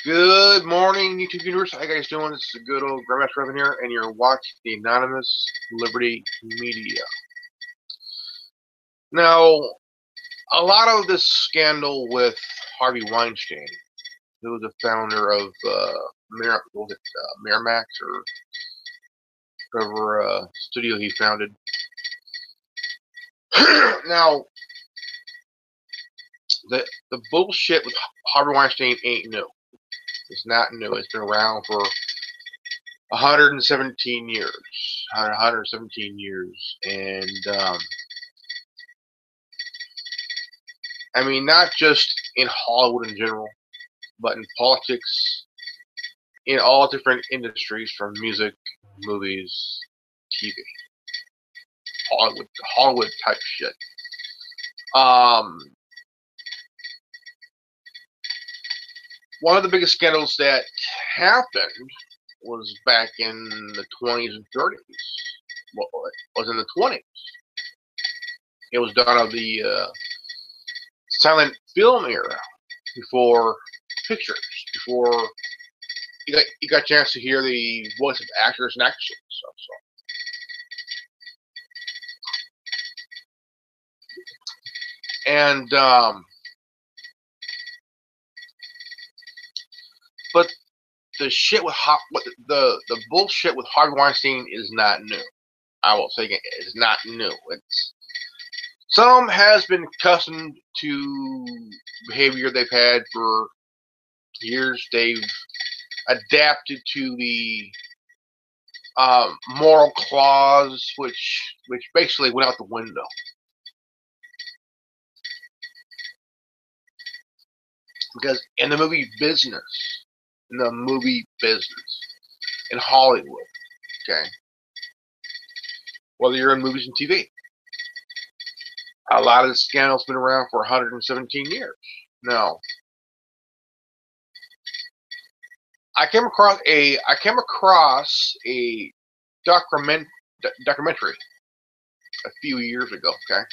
Good morning, YouTube viewers. How you guys doing? This is a good old Grandmaster Revan here, and you're watching the Anonymous Liberty Media. Now, a lot of this scandal with Harvey Weinstein, who was the founder of Miramax or whatever studio he founded. Now, the bullshit with Harvey Weinstein ain't new. It's not new. It's been around for 117 years. 117 years. And, I mean, not just in Hollywood in general, but in politics, in all different industries from music, movies, TV. Hollywood type shit. One of the biggest scandals that happened was back in the 20s and 30s. Well, it was in the 20s. It was done of the silent film era, before pictures, before you got a chance to hear the voice of actors and actresses and stuff. And but the shit with the bullshit with Harvey Weinstein is not new. I will say it's not new. Some has been accustomed to behavior they've had for years. They've adapted to the moral clause, which basically went out the window. Because in the movie business, in Hollywood, okay, whether you're in movies and TV, a lot of the scandals been around for 117 years. Now, I came across a documentary a few years ago. Okay,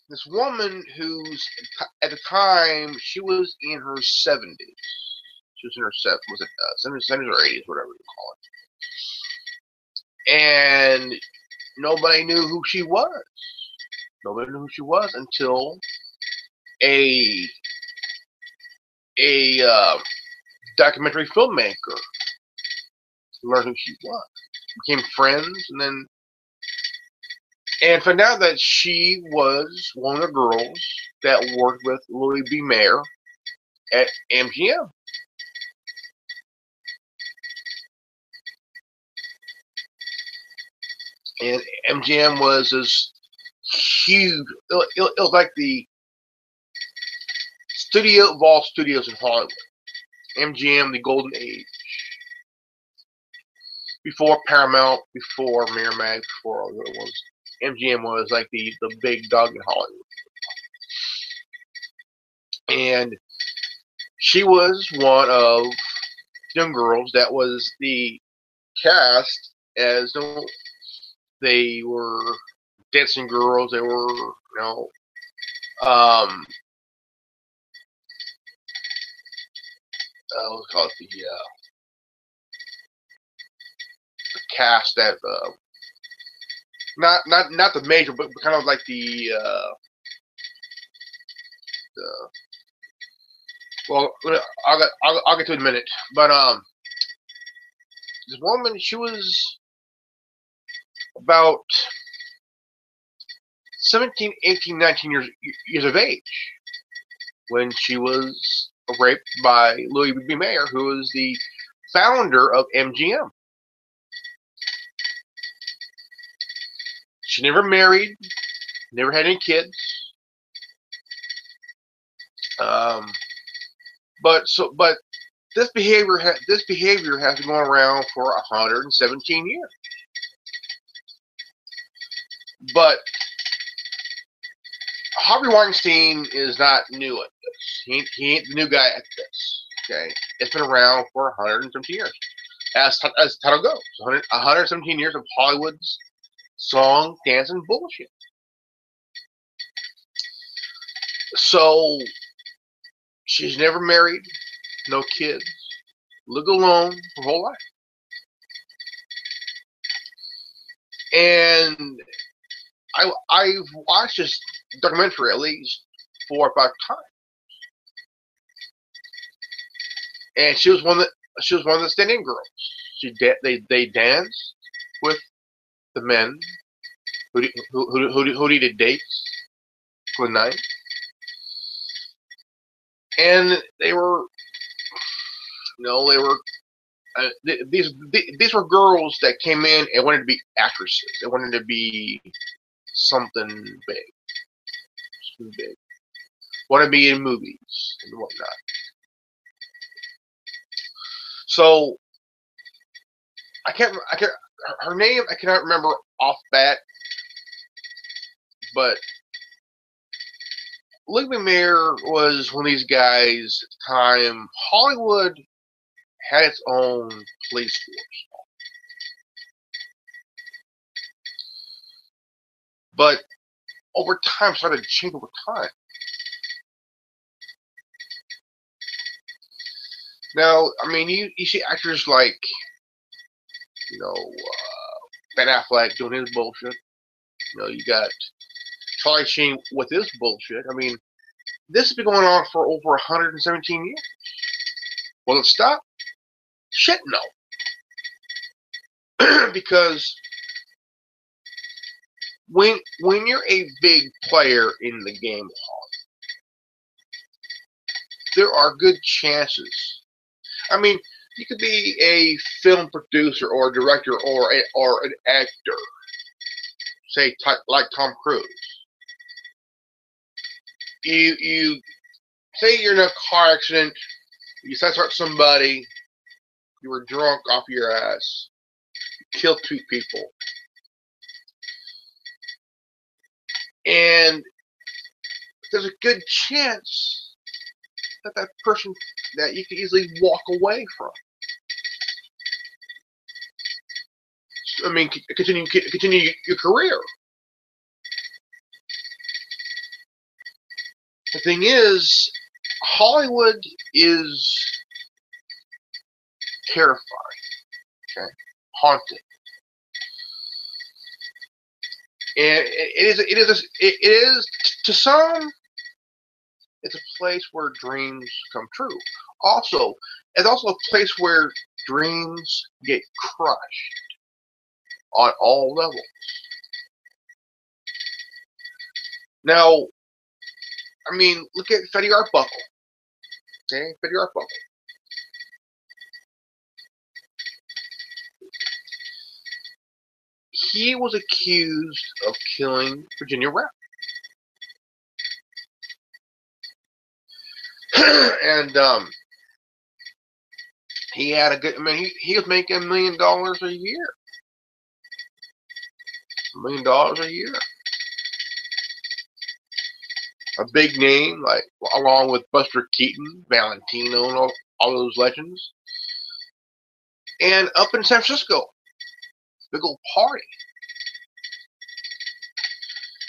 this woman who's at the time she was in her 70s. She was in her 70s or 80s, whatever you call it. And nobody knew who she was. Nobody knew who she was until a documentary filmmaker learned who she was, became friends, and found out that she was one of the girls that worked with Louis B. Mayer at MGM. And MGM was this huge, it was like the studio of all studios in Hollywood. MGM, the golden age. Before Paramount, before Miramax, before all the other ones. MGM was like the big dog in Hollywood. And she was one of young girls that was the cast as they were dancing girls. They were, what's called the cast that not the major, but kind of like the well, I'll get to it in a minute. But this woman, she was about 17, 18, 19 years of age when she was raped by Louis B. Mayer, who was the founder of MGM. She never married, never had any kids. But this behavior has been going around for 117 years. But Harvey Weinstein is not new at this. He ain't the new guy at this. Okay, it's been around for 117 years. As the title goes, 117 years of Hollywood's song, dance, and bullshit. So she's never married, no kids, lived alone her whole life. And I've watched this documentary at least 4 or 5 times, and she was one of the stand-in girls. They danced with the men who needed dates for the night, and they were, they were these were girls that came in and wanted to be actresses. They wanted to be something big, something big. Want to be in movies and whatnot. So I can't her name I cannot remember off bat, but Luke McMayer was one of these guys at the time. Hollywood had its own police force, but over time started to change over time. Now, I mean, you see actors like, Ben Affleck doing his bullshit. You got Charlie Sheen with his bullshit. I mean, this has been going on for over 117 years. Will it stop? Shit, no. Because when you're a big player in the game, there are good chances. I mean, you could be a film producer or a director or an actor, say like Tom Cruise. You say you're in a car accident, you sideswipe somebody, you were drunk off your ass, you killed 2 people, and there's a good chance that person that you could easily walk away from. I mean, continue your career. The thing is, Hollywood is terrifying, okay, haunted, and it is to some. It's a place where dreams come true. Also, it's also a place where dreams get crushed on all levels. Now, I mean, look at Freddie Arbuckle. Okay, Freddie Arbuckle. He was accused of killing Virginia Rapp. And he had a good. I mean, he was making $1 million a year. $1 million a year. A big name, like along with Buster Keaton, Valentino, and all those legends. And up in San Francisco, big old party.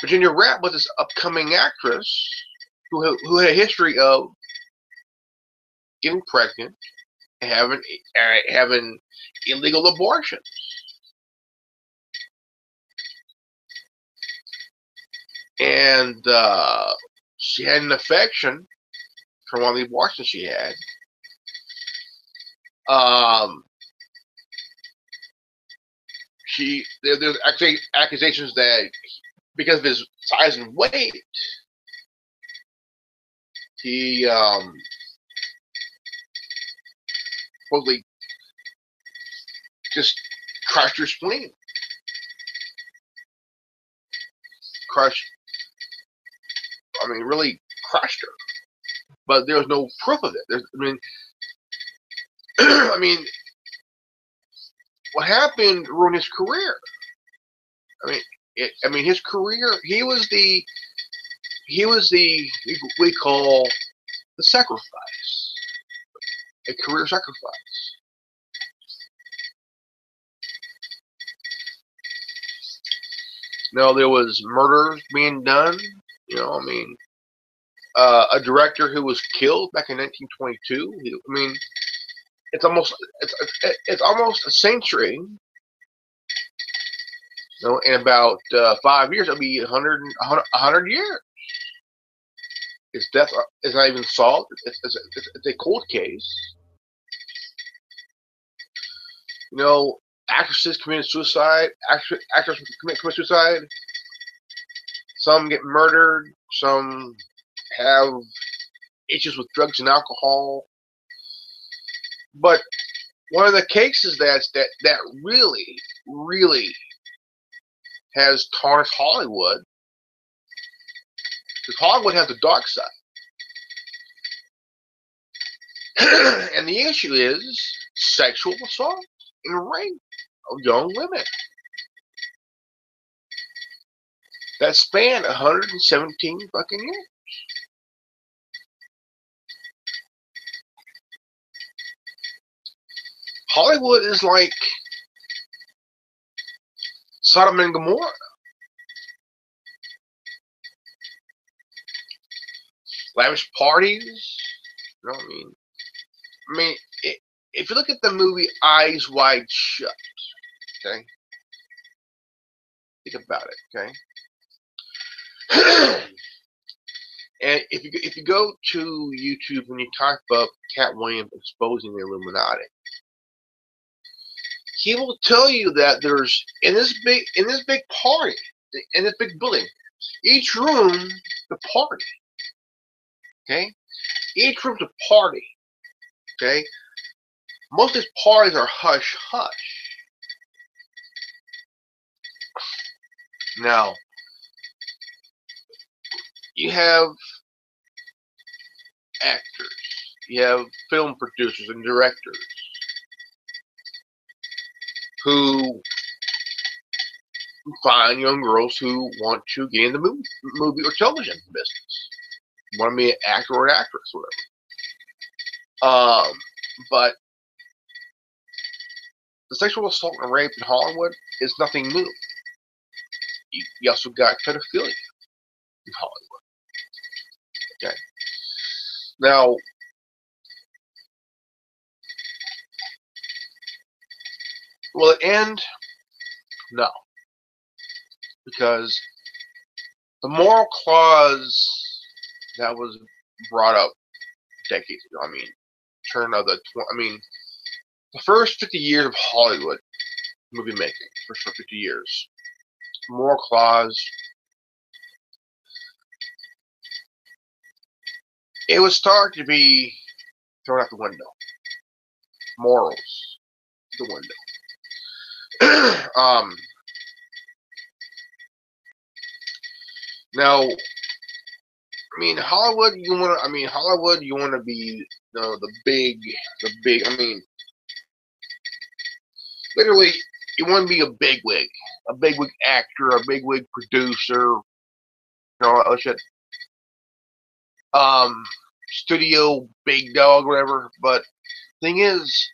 Virginia Rapp was this upcoming actress who had a history of getting pregnant and having illegal abortions. And she had an affection for one of the abortions she had. There's accusations that because of his size and weight, he supposedly just crushed her spleen. Really crushed her. But there was no proof of it. I mean, what happened ruined his career. His career. He was we call the sacrifice, a career sacrifice. Now there was murders being done. A director who was killed back in 1922. I mean, it's almost it's almost a century. You know, in about 5 years, it'll be 100 years. His death is not even solved. It's a cold case. You know, actresses committed suicide. Actors commit suicide. Some get murdered. Some have issues with drugs and alcohol. But one of the cases that really has tarnished Hollywood, because Hollywood has the dark side. And the issue is sexual assault and rape of young women that span 117 fucking years. Hollywood is like Sodom and Gomorrah. Lavish parties. You know what I mean? If you look at the movie Eyes Wide Shut, okay? Think about it, okay? And if you go to YouTube and you type up Cat Williams exposing the Illuminati, he will tell you that there's in this big party, in this big building, each room the party. Okay? Each room's a party. Okay? Most of these parties are hush hush. Now, you have actors, you have film producers and directors who find young girls who want to get in the movie or television business. Want to be an actor or an actress, whatever. But the sexual assault and rape in Hollywood is nothing new. You also got pedophilia in Hollywood. Okay. Now, will it end? No. Because the moral clause that was brought up decades ago, the first 50 years of Hollywood movie making, first 50 years, moral clause, it was starting to be thrown out the window. Morals, the window. Now, Hollywood, you want to be the big. Literally, you want to be a bigwig actor, a bigwig producer, all that shit. Studio big dog, whatever. But thing is,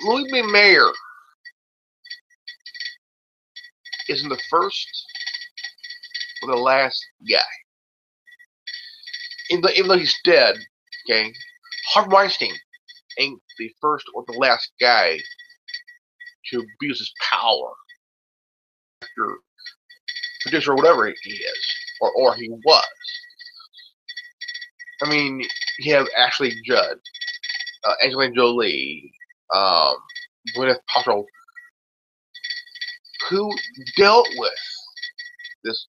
Louis B. Mayer isn't the first or the last guy. Even though he's dead, okay, Harvey Weinstein ain't the first or the last guy to abuse his power, actor, producer, or whatever he is, or he was. You have Ashley Judd, Angelina Jolie, Gwyneth Paltrow, who dealt with this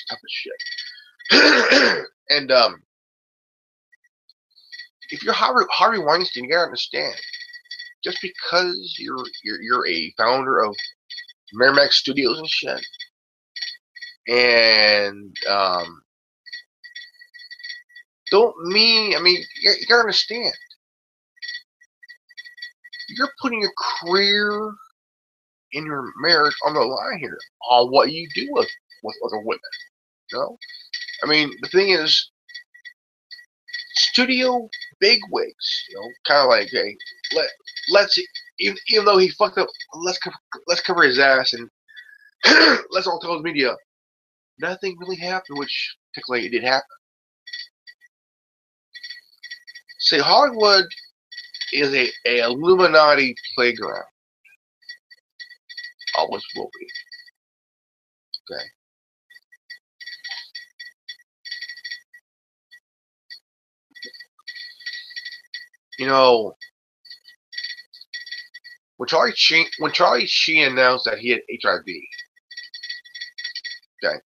type of shit. And if you're Harvey Weinstein, you gotta understand, just because you're a founder of Miramax Studios and shit, and don't mean, you gotta understand, you're putting your career in your marriage on the line here, on what you do with other women. You know? The thing is, studio bigwigs, kind of like, hey, let's even though he fucked up, let's cover his ass and let's all tell the media nothing really happened, which technically it did happen. See, Hollywood is a Illuminati playground. Always will be. Okay. You know, when Charlie Sheen announced that he had HIV, okay,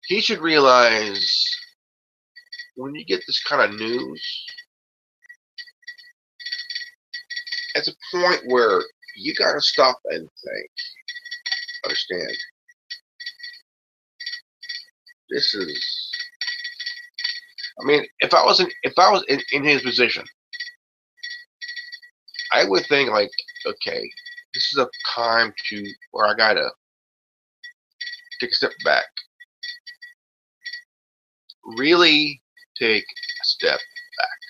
he should realize when you get this kind of news, it's a point where you gotta stop and think. Understand? This is. I mean, if I was in his position, I would think like, okay, this is a time to where I gotta take a step back, really take a step back,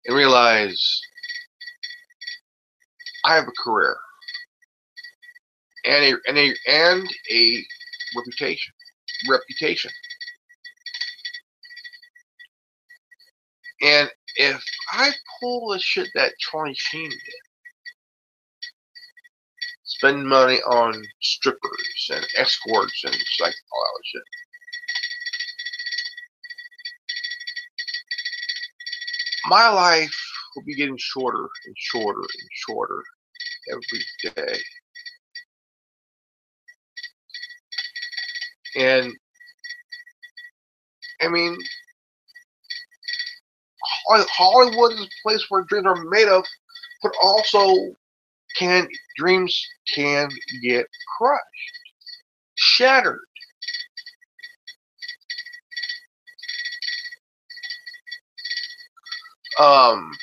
and realize I have a career and a reputation. And if I pull the shit that Charlie Sheen did, spend money on strippers and escorts and like all that shit, my life will be getting shorter and shorter and shorter every day. And I mean, Hollywood is a place where dreams are made of, but also dreams can get crushed, shattered. Um,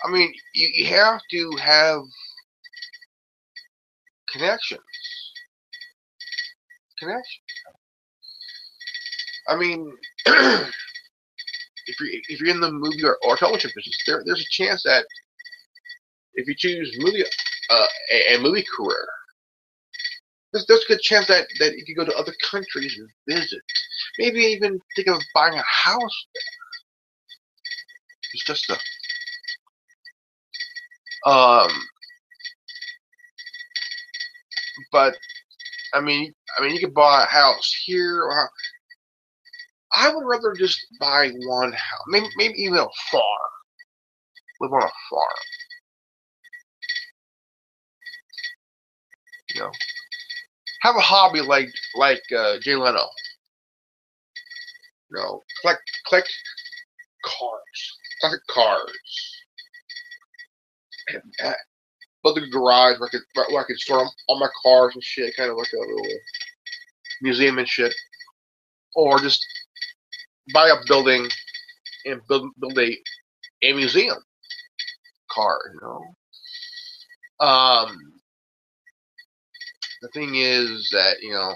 I mean, you have to have connections. Connections. I mean, if you're in the movie or television business, there's a chance that if you choose a movie career, there's a good chance that you could go to other countries and visit. Maybe even think of buying a house there. It's just but I mean, you could buy a house here, or I would rather just buy one house, maybe even a farm. Live on a farm, you know. Have a hobby like Jay Leno, you know. Collect cars, classic cars, and build a garage where I could store all my cars and shit, kind of like a little museum and shit, or just buy a building and build a museum car, you know. The thing is that, you know,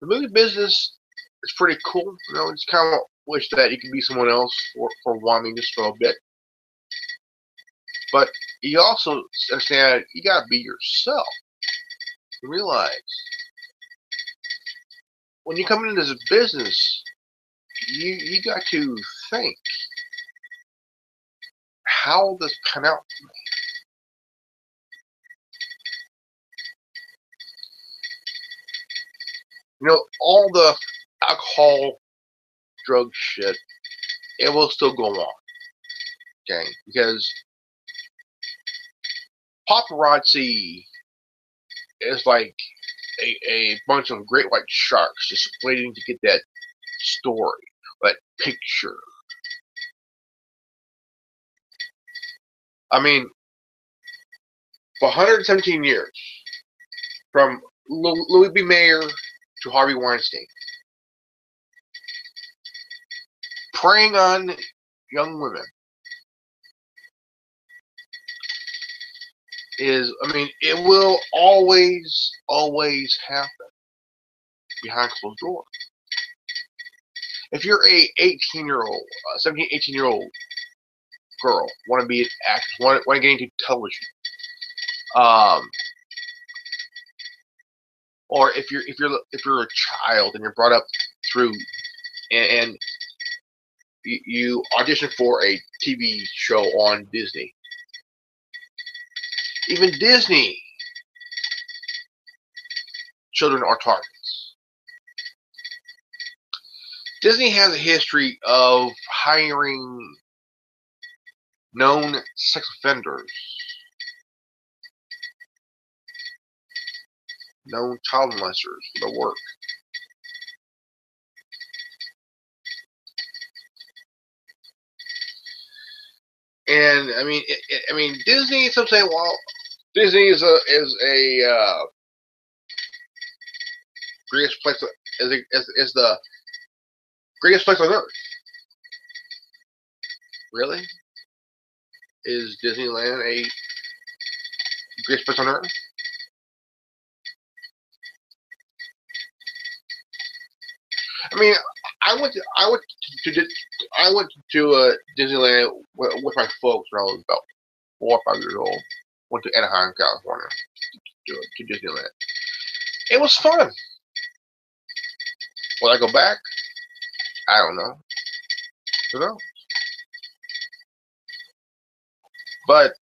the movie business is pretty cool. You know, it's kind of wish that you could be someone else for one, just for a bit. But you also understand you gotta be yourself. You realize when you come into this business, you got to think, how will this pan out for me? You know, all the alcohol, drug shit, it will still go on. Okay? Because paparazzi is like a bunch of great white sharks just waiting to get that story, that picture. I mean, for 117 years, from Louis B. Mayer to Harvey Weinstein, preying on young women is, I mean, it will always happen behind closed doors. If you're a 18-year-old, 17, 18-year-old girl, want to be an actress, want to get into television, Um, or if you're a child and you're brought up through and you audition for a TV show on Disney. Even Disney children are targets. Disney has a history of hiring known sex offenders, known child molesters for their work. And I mean, Disney. Some say, well, Disney is a greatest place, is the greatest place on earth. Really? Is Disneyland a greatest place on earth? I mean, I went to Disneyland with my folks when I was about 4 or 5 years old. Went to Anaheim, California, to Disneyland. It was fun. Will I go back? I don't know. You know, but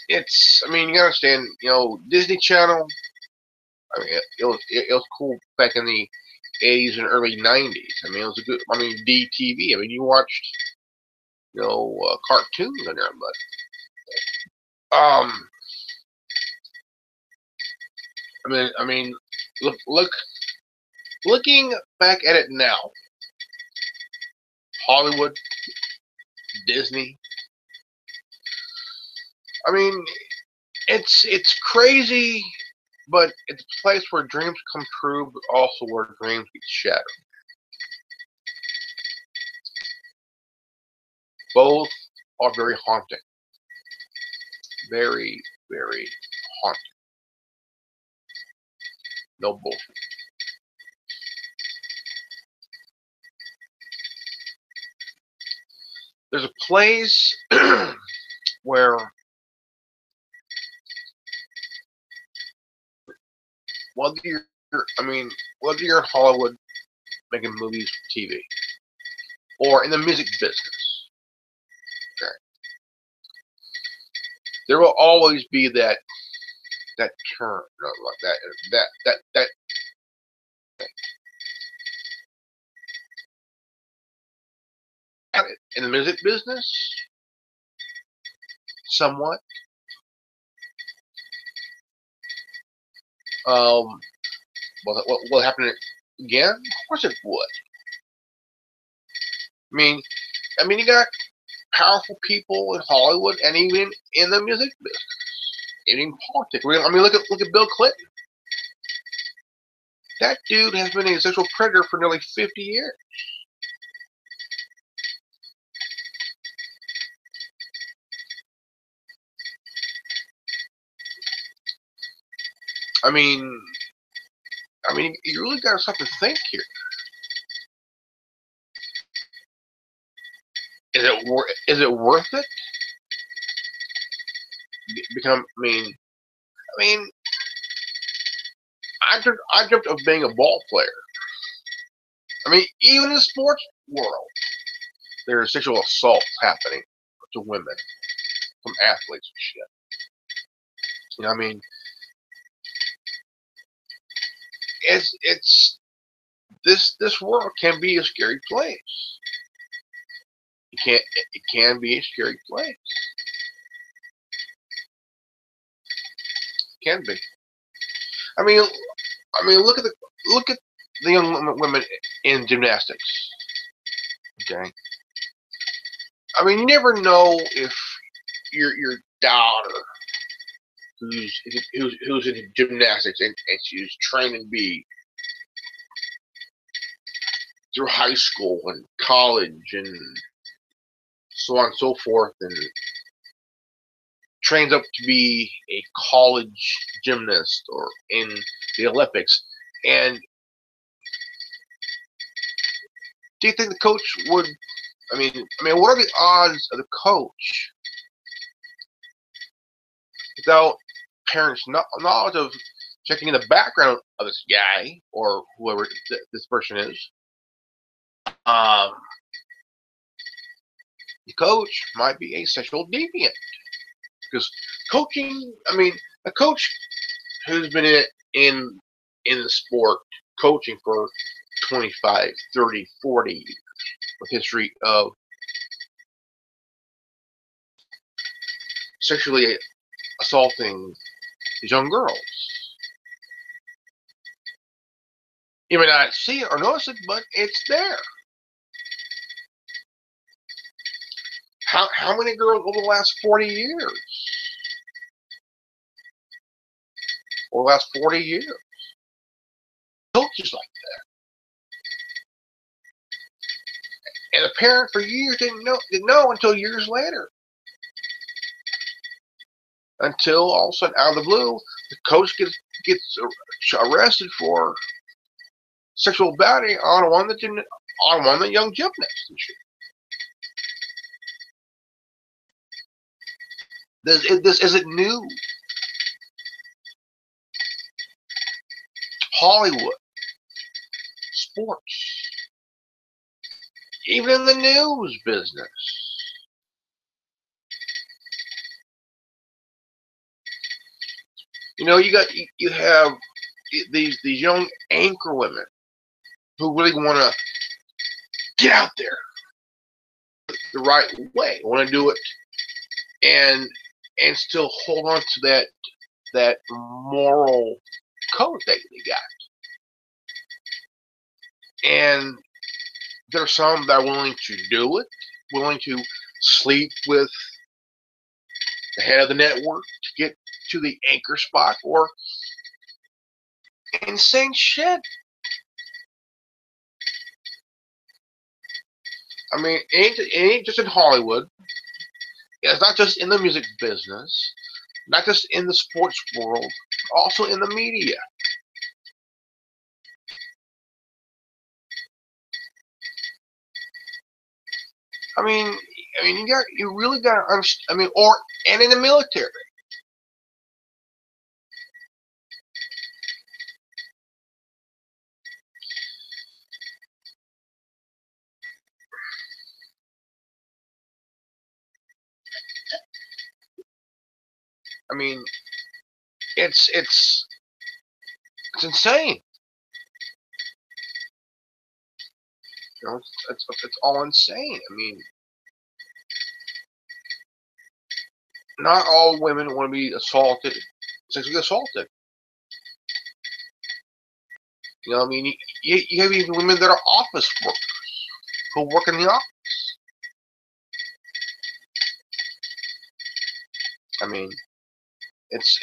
it's. I mean, you gotta understand. You know, Disney Channel. I mean, it was cool back in the 80s and early 90s. I mean, it was a good. I mean, DTV. I mean, you watched cartoons in there, but I mean, looking back at it now, Hollywood, Disney. I mean, it's crazy, but it's a place where dreams come true, but also where dreams get shattered. Both are very haunting. Very, very haunting. No bullshit. There's a place where whether you're, whether you're in Hollywood making movies for TV or in the music business, okay, there will always be that term, like that. In the music business, somewhat. Um, will it happen again? Of course it would. I mean, you got powerful people in Hollywood and even in the music business, even in politics. I mean, look at Bill Clinton. That dude has been a sexual predator for nearly 50 years. I mean, you really got to stop to think here. Is it worth it? I mean, I dreamt of being a ball player. I mean, even in the sports world, there's sexual assault happening to women from athletes and shit. You know what I mean? It's this world can be a scary place. It can be a scary place. It can be. I mean, look at the young women in gymnastics. Okay. I mean, you never know if your daughter, who's in gymnastics and she's training to be through high school and college and so on and so forth, and trains up to be a college gymnast or in the Olympics. And do you think the coach would? What are the odds of the coach without parents' knowledge of checking in the background of this guy or whoever this person is. Um, the coach might be a sexual deviant because coaching. I mean, a coach who's been in the sport coaching for 25, 30, 40 years with history of sexually assaulting these young girls. You may not see it or notice it, but it's there. How many girls over the last 40 years? Or the last 40 years? Coaches like that. And the parent for years didn't know until years later. Until all of a sudden, out of the blue, the coach gets arrested for sexual battery on one of the young gymnasts and shit. This isn't new. Hollywood, sports, even in the news business. You know, you have these young anchor women who really want to get out there the right way, want to do it and still hold on to that moral code that they got. And there's some that are willing to do it, willing to sleep with the head of the network to get to the anchor spot, or insane shit. I mean, it ain't just in Hollywood. It's not just in the music business, not just in the sports world, also in the media. I mean, you really got to understand. I mean, and in the military. I mean, it's insane. You know, it's all insane. I mean, not all women want to be sexually assaulted. You know, I mean, you have even women that are office workers who work in the office. I mean, it's.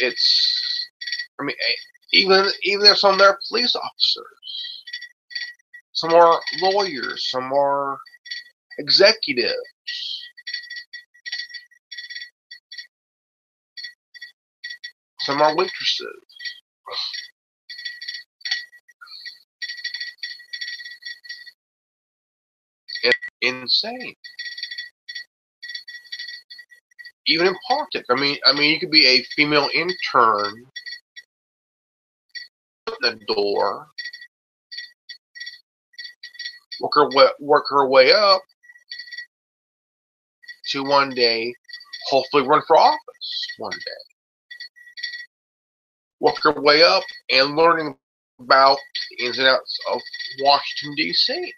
I mean, even there's some that are police officers, some are lawyers, some are executives, some are waitresses. It's insane. Even in politics, I mean, you could be a female intern at the door, work her way up to one day, hopefully run for office one day. Work her way up and learning about the ins and outs of Washington, D.C.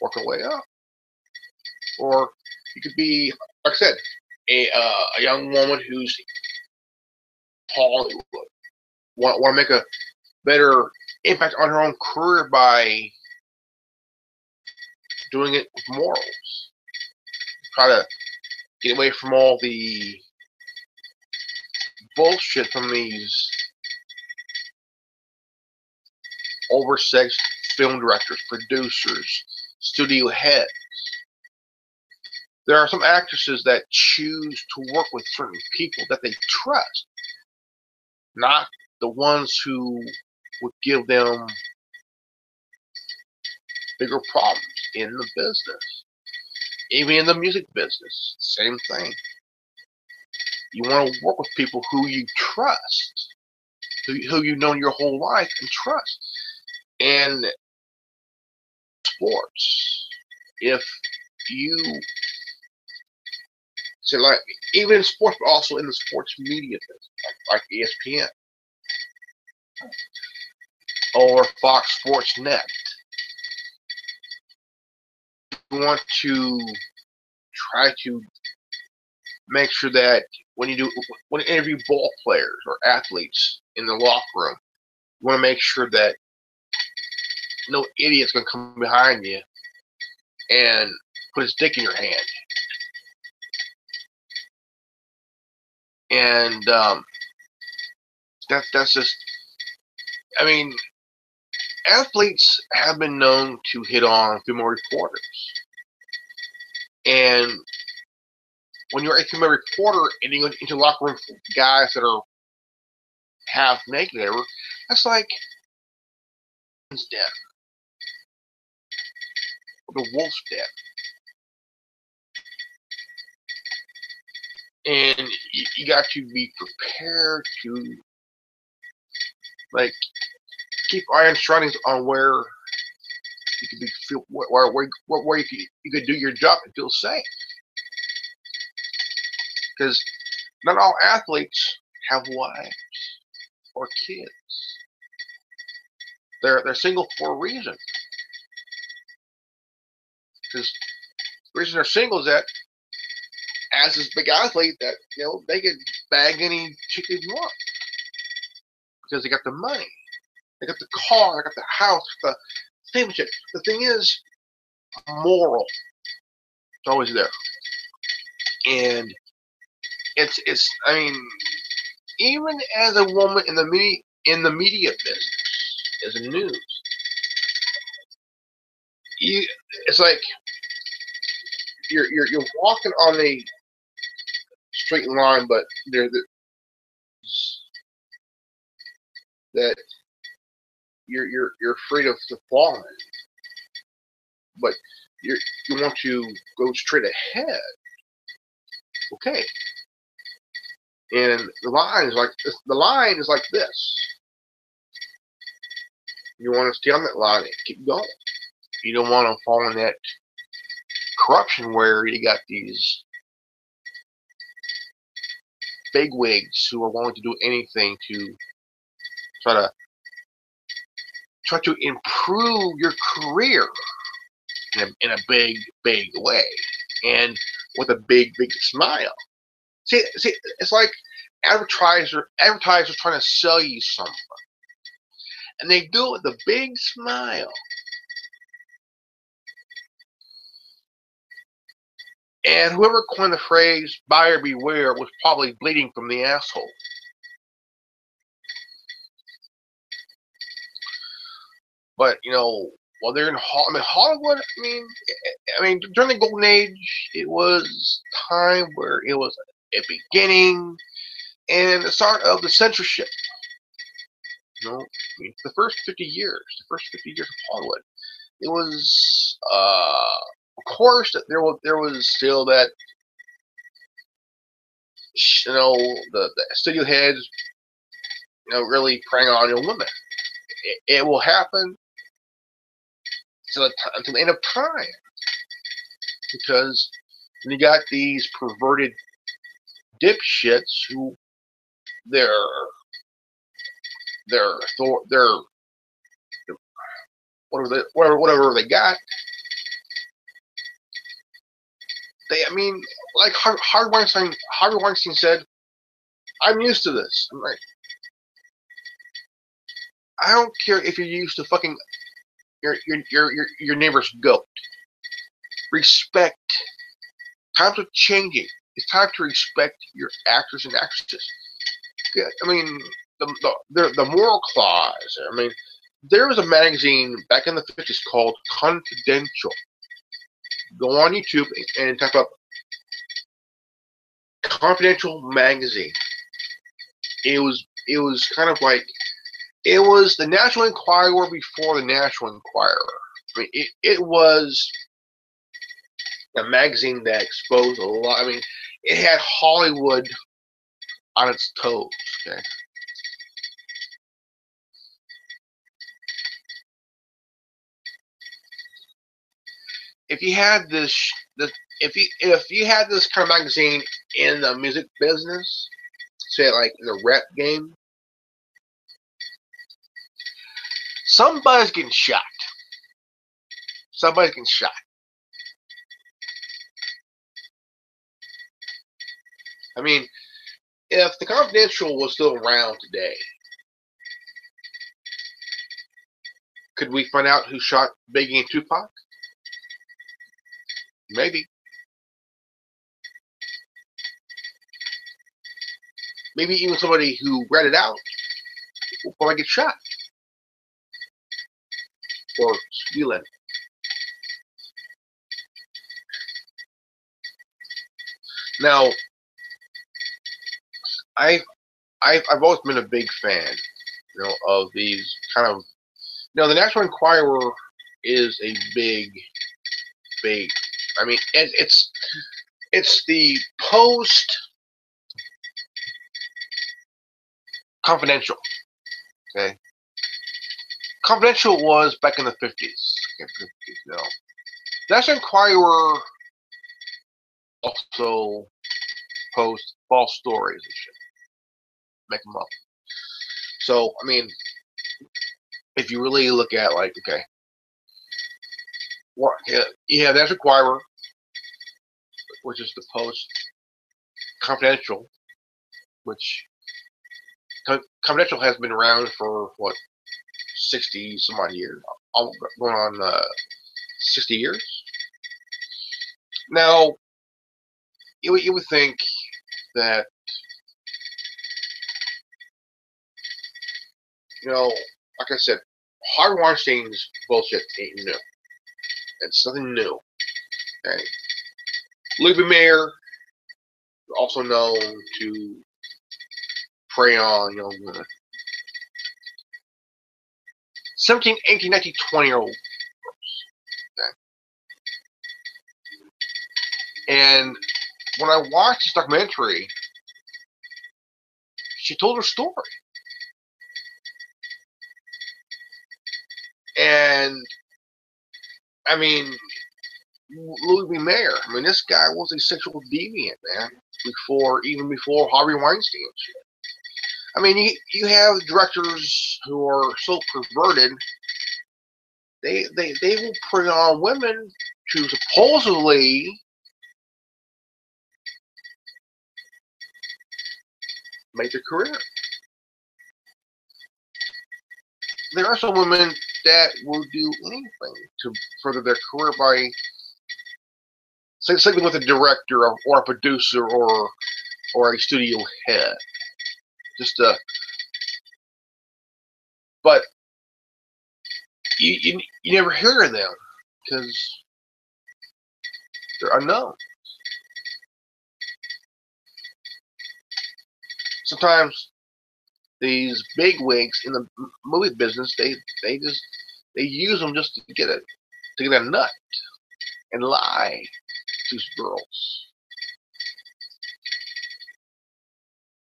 Work her way up. Or you could be, like I said, a young woman who's Hollywood. Want to make a better impact on her own career by doing it with morals. Try to get away from all the bullshit from these oversexed film directors, producers, studio heads. There are some actresses that choose to work with certain people that they trust, not the ones who would give them bigger problems in the business. Even in the music business, same thing. You want to work with people who you trust, who you've known your whole life and trust. And sports, if you so like even in sports, but also in the sports media business, like ESPN or Fox Sports Net, you want to try to make sure that when you interview ball players or athletes in the locker room, you want to make sure that no idiot's going to come behind you and put his dick in your hand. And that's just, I mean, athletes have been known to hit on female reporters. And when you're a female reporter and you go into the locker room with guys that are half naked, that's like den, the wolf's den. And you got to be prepared to, like, keep iron surroundings on where you could be where you could do your job and feel safe. Because not all athletes have wives or kids. They're single for a reason. Because the reason they're single is that as this big athlete, that they can bag any chick they want because they got the money, they got the car, they got the house, the same shit. The thing is, moral. It's always there, and it's. I mean, even as a woman in the media business, as a news, it's like you're walking on a straight line, but there's that you're afraid of falling, but you want to go straight ahead. Okay, and the line is like this. You want to stay on that line and keep going. You don't want to fall in that corruption where you got these bigwigs who are willing to do anything to try to improve your career in a big way, and with a big smile. See, it's like advertisers trying to sell you something, and they do it with a big smile. And whoever coined the phrase "buyer beware" was probably bleeding from the asshole. But while they're in Hollywood, I mean, during the golden age, it was time where it was a beginning and the start of the censorship. The first 50 years of Hollywood, it was, of course, that there was still that, the studio heads, really preying on young women. It will happen until the end of time, because you got these perverted dipshits who they're whatever they got. Like Harvey Weinstein said, "I'm used to this." I'm like, I don't care if you're used to fucking your neighbor's goat. Respect. Times are changing. It's time to respect your actors and actresses. I mean, the moral clause. I mean, there was a magazine back in the 50s called Confidential. Go on YouTube and type up Confidential magazine. It was kind of like, it was the National Enquirer before the National Enquirer. I mean, it was a magazine that exposed a lot. I mean, it had Hollywood on its toes. Okay. If you had if you had this kind of magazine in the music business, say like in the rap game, somebody's getting shot. Somebody's getting shot. I mean, if the Confidential was still around today, could we find out who shot Biggie and Tupac? Maybe. Maybe even somebody who read it out will probably get shot or stealing. Now, I've I've always been a big fan, of these kind of. The National Enquirer is a big. I mean, it's the post Confidential. Okay, Confidential was back in the 50s. Okay, National Enquirer also post false stories and shit, make them up. So I mean, if you really look at like, okay, what you have National Enquirer, which is the post Confidential, which Confidential has been around for what 60 some odd years, going on 60 years. Now, you would think that, like I said, Harvey Weinstein's bullshit ain't new. It's nothing new. Okay. Louis Mayer, also known to prey on young women. 17, 18, 19, 20-year-old girls. Okay. And when I watched this documentary, she told her story. And, I mean, Louis Mayer, this guy was a sexual deviant, man, even before Harvey Weinstein and shit. I mean, you have directors who are so perverted, they will prey on women to supposedly make their career. There are some women that will do anything to further their career by sleeping with a director or a producer or a studio head. But you never hear of them because they're unknown. Sometimes these big wigs in the movie business, they use them just to get a nut and lie to girls.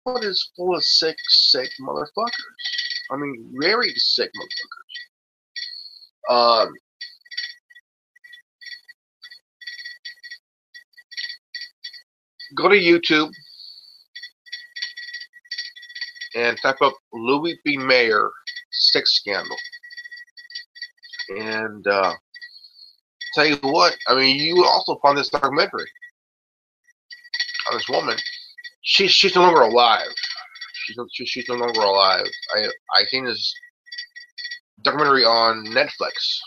What is full of sick motherfuckers? I mean, very sick motherfuckers. Go to YouTube and type up Louis B. Mayer sex scandal. And tell you what, I mean, you will also find this documentary on this woman. She's no longer alive. She's no longer alive. I seen this documentary on Netflix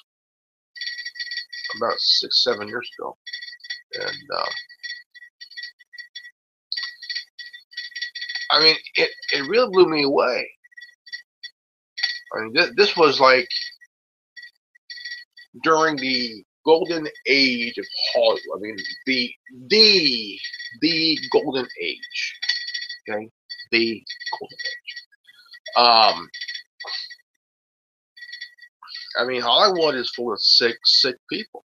about 6-7 years ago, and I mean, it really blew me away. I mean, this was like during the golden age of Hollywood. I mean, the golden age. Okay, the golden age. I mean, Hollywood is full of sick people.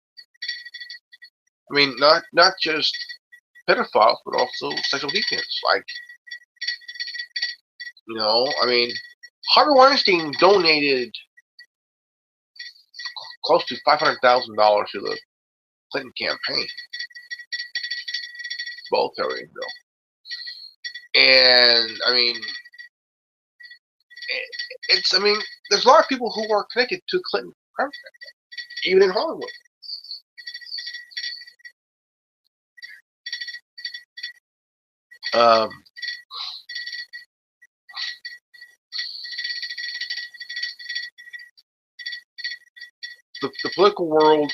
I mean, not just pedophiles, but also sexual deviants. Like, You know, I mean, Harvey Weinstein donated close to $500,000 to the Clinton campaign, military bill. And I mean, I mean, there's a lot of people who are connected to Clinton, even in Hollywood. Um, the political world,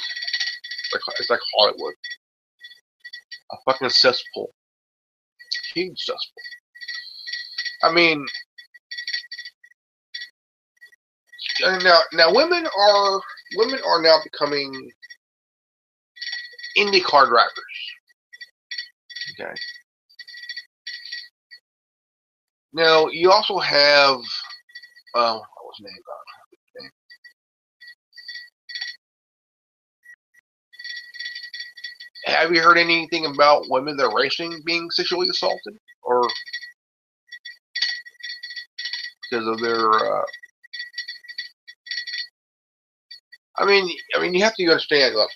it's like Hollywood, a fucking cesspool, huge cesspool. I mean, now women are now becoming IndyCar drivers. Okay. Now you also have what was his name? Have you heard anything about women that are racing being sexually assaulted, or because of their? I mean, you have to understand. Look,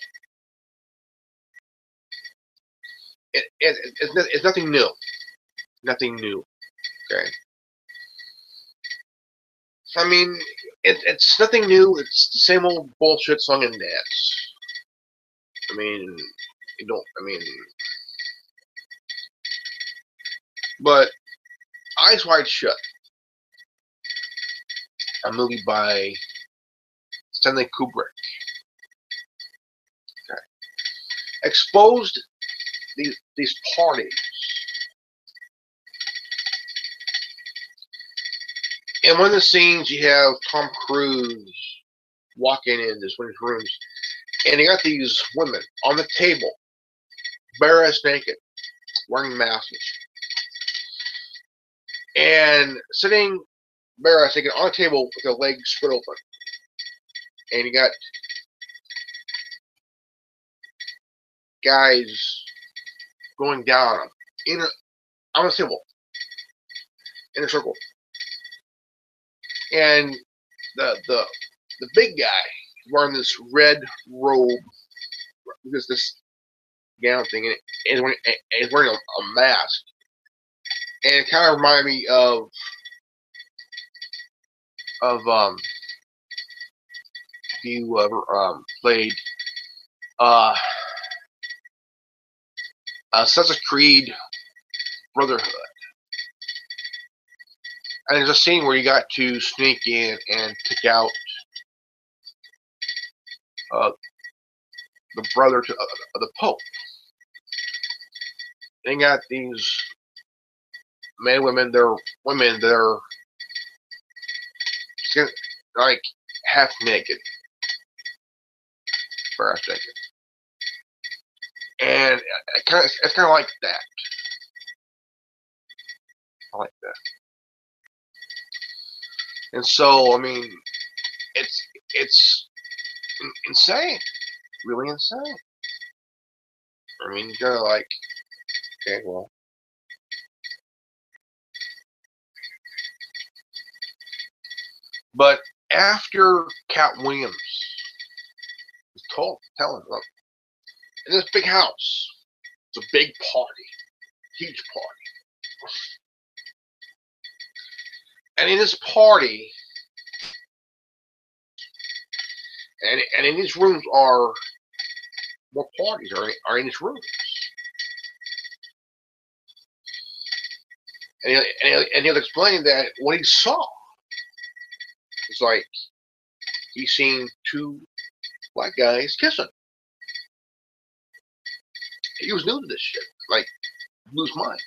it's nothing new. Nothing new. Okay. I mean, it's nothing new. It's the same old bullshit song and dance. I mean, you don't. I mean, but Eyes Wide Shut, a movie by Stanley Kubrick, okay, exposed these parties. In one of the scenes, you have Tom Cruise walking in this one of his rooms, and they got these women on the table, bare ass naked, wearing masks, and sitting bare ass naked on a table with their legs spread open. And you got guys going down on a table in a circle, and the big guy wearing this red robe, this gown thing, and is wearing a mask, and it kind of reminded me of if you ever played Assassin's Creed Brotherhood. And there's a scene where you got to sneak in and take out the brother to the Pope. They got these men and women. They're women. They're like half naked, bare naked, and it's kind of like that. I like that. And so, I mean, it's insane, really insane. I mean, you're like, okay, well, but after Cat Williams was telling, look, in this big house, it's a big party, huge party, and in this party, and in these rooms are more parties are in these rooms. And he'll explain that what he saw was like he seen two black guys kissing. He was new to this shit, like blew his mind.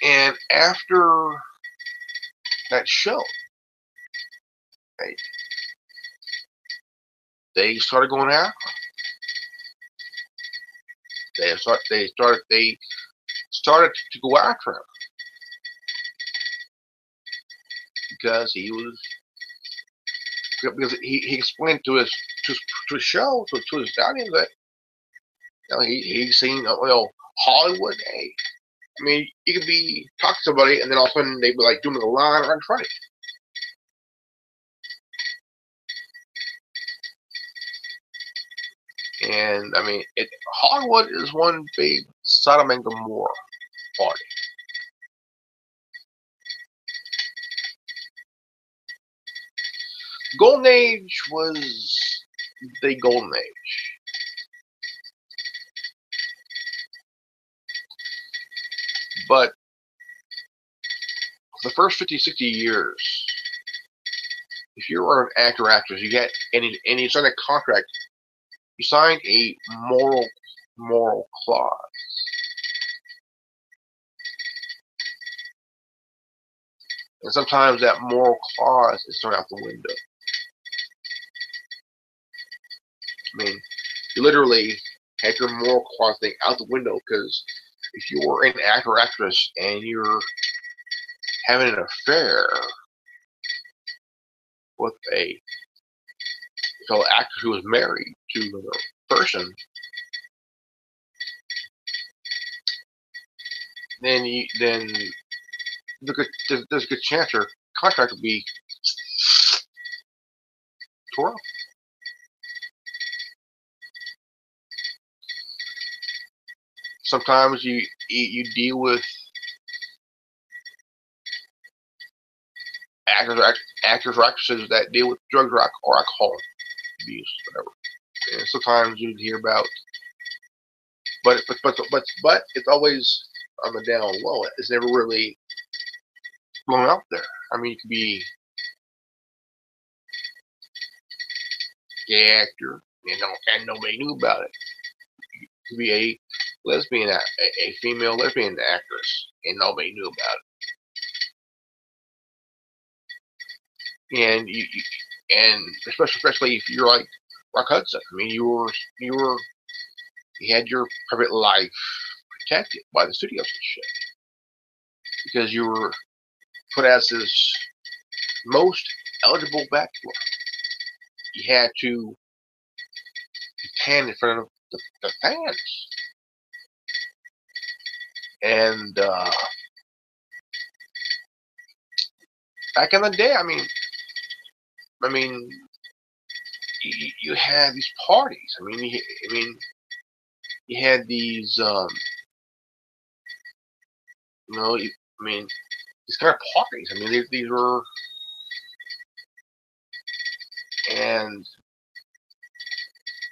And after that show, they started going after him. They started to go after him because he explained to his show to his audience that he's seen Hollywood. Hey, I mean, you could be talking to somebody, and then all of a sudden they'd be like doing the line right in front of you. And I mean, Hollywood is one big Sodom and Gomorrah party. Golden Age was the golden age. But the first 50, 60 years, if you were an actor or actress, and you signed a contract, you signed a moral clause. And sometimes that moral clause is thrown out the window. I mean, you literally had your moral clause thing out the window, because if you were an actor or actress and you're having an affair with a fellow actor who was married to another person, then there's a good chance your contract will be tore up. Sometimes you deal with actors or actresses that deal with drugs or alcohol abuse, whatever. And sometimes you hear about, but it's always on the down low. It's never really blown up there. I mean, you could be a gay actor and nobody knew about it. You could be a lesbian, a female lesbian actress, and nobody knew about it. And especially if you're like Rock Hudson. I mean, you had your private life protected by the studios and shit, because you were put as this most eligible bachelor. You had to stand in front of the fans. And back in the day, I mean, you had these parties. I mean, you had these, these kind of parties. I mean, these were, and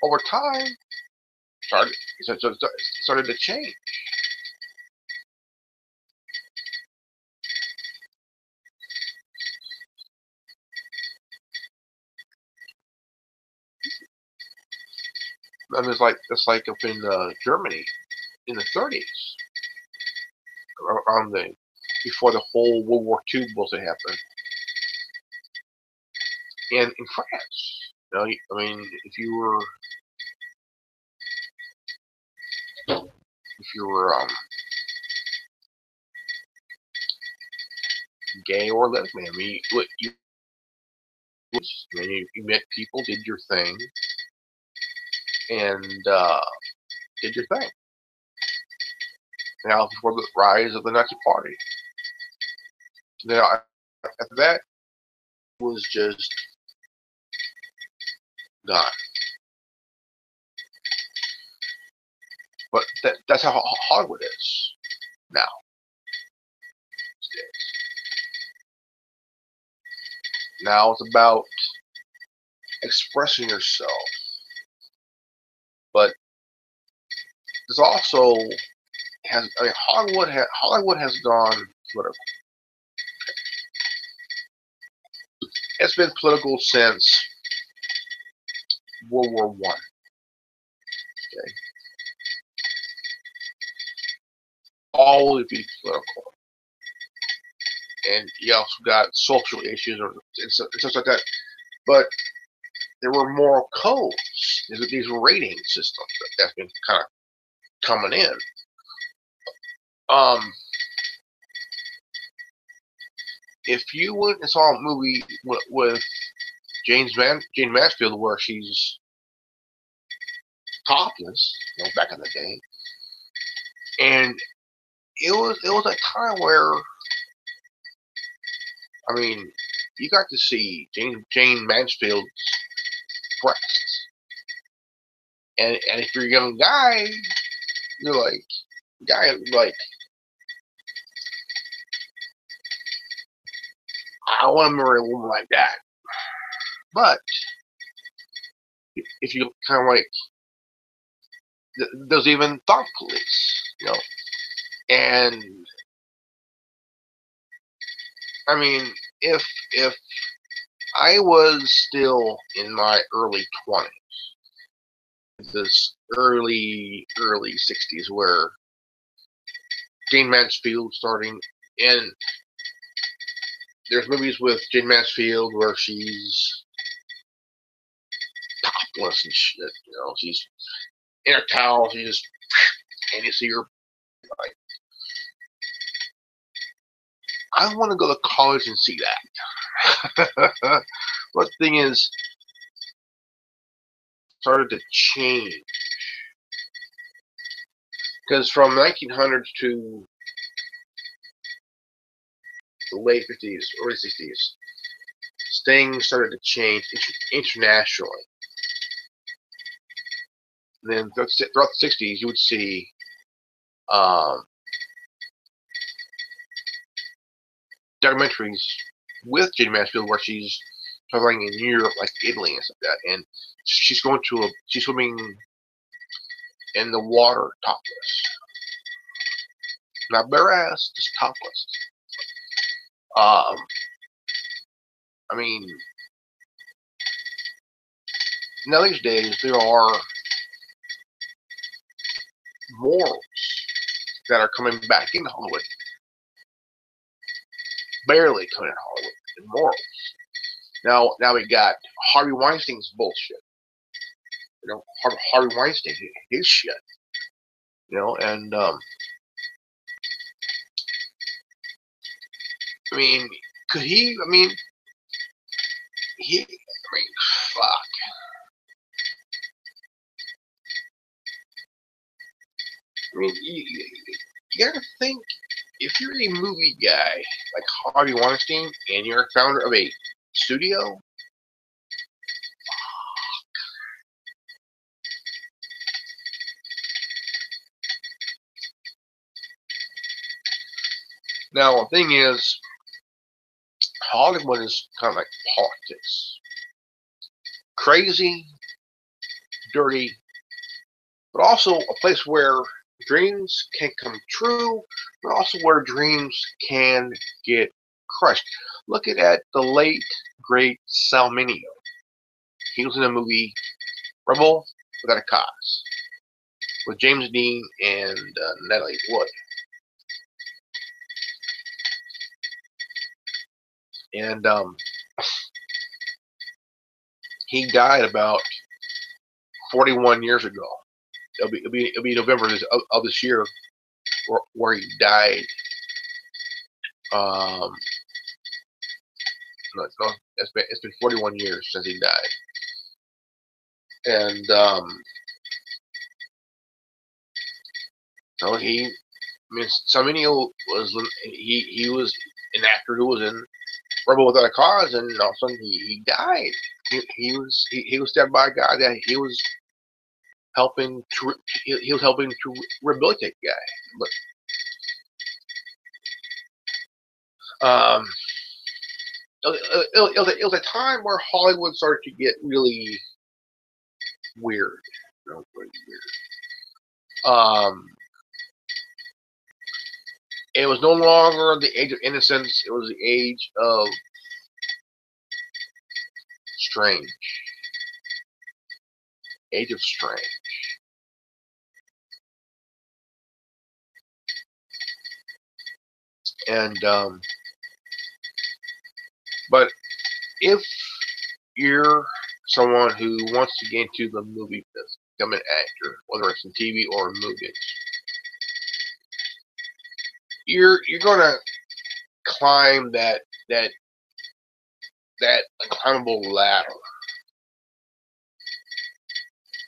over time, started to change. And it's like up in Germany in the 30s, around before the whole World War II bullshit happened, and in France. I mean, if you were gay or lesbian, I mean, you met people, did your thing, and did your thing. Now, before the rise of the Nazi Party, now after that was just gone. But that's how Hollywood is now. Now it's about expressing yourself, but there's also Hollywood has gone political. It's been political since World War I. Okay, always be political, and you also got social issues and stuff like that. But there were moral codes. These rating systems that's been kind of coming in. If you went and saw a movie with Jane Mansfield where she's topless, back in the day, and it was a time where, I mean, you got to see Jane Mansfield's breasts, and if you're a young guy, you're like, I want to marry a woman like that. But if you kind of like, there's even thought police. And I mean, if I was still in my early 20s, this early 60s, where Jane Mansfield starting, and there's movies with Jane Mansfield where she's topless and shit. She's in her towel, she just, and you see her like, I want to go to college and see that. But the thing is, started to change, because from 1900s to the late 50s, early 60s, things started to change internationally. And then throughout the 60s, you would see documentaries with Jane Mansfield where she's traveling in Europe, like Italy and stuff like that, and she's swimming in the water topless, not bare ass, just topless. I mean, now these days there are morals that are coming back into Hollywood, barely coming in Hollywood, in morals. Now we got Harvey Weinstein's bullshit. Harvey Weinstein, his shit. And I mean, could he? I mean, fuck. I mean, you gotta think, if you're a movie guy like Harvey Weinstein and you're a founder of a studio, now the thing is, Hollywood is kind of like politics. Crazy, dirty, but also a place where dreams can come true, but also where dreams can get crushed. Look at the late, great Sal Mineo. He was in a movie, Rebel Without a Cause, with James Dean and Natalie Wood. And he died about 41 years ago. It'll be November of this year where he died. No, it's been 41 years since he died. And Saminio he was an actor who was in Rebel Without a Cause, and all of a sudden he died. He was stabbed by a guy that he was helping to rehabilitate the guy. But it was a time where Hollywood started to get really weird. Really weird. It was no longer the age of innocence. It was the age of strange. Age of strange. And but if you're someone who wants to get into the movie business, become an actor, whether it's in TV or in movies, you're gonna climb that climbable ladder.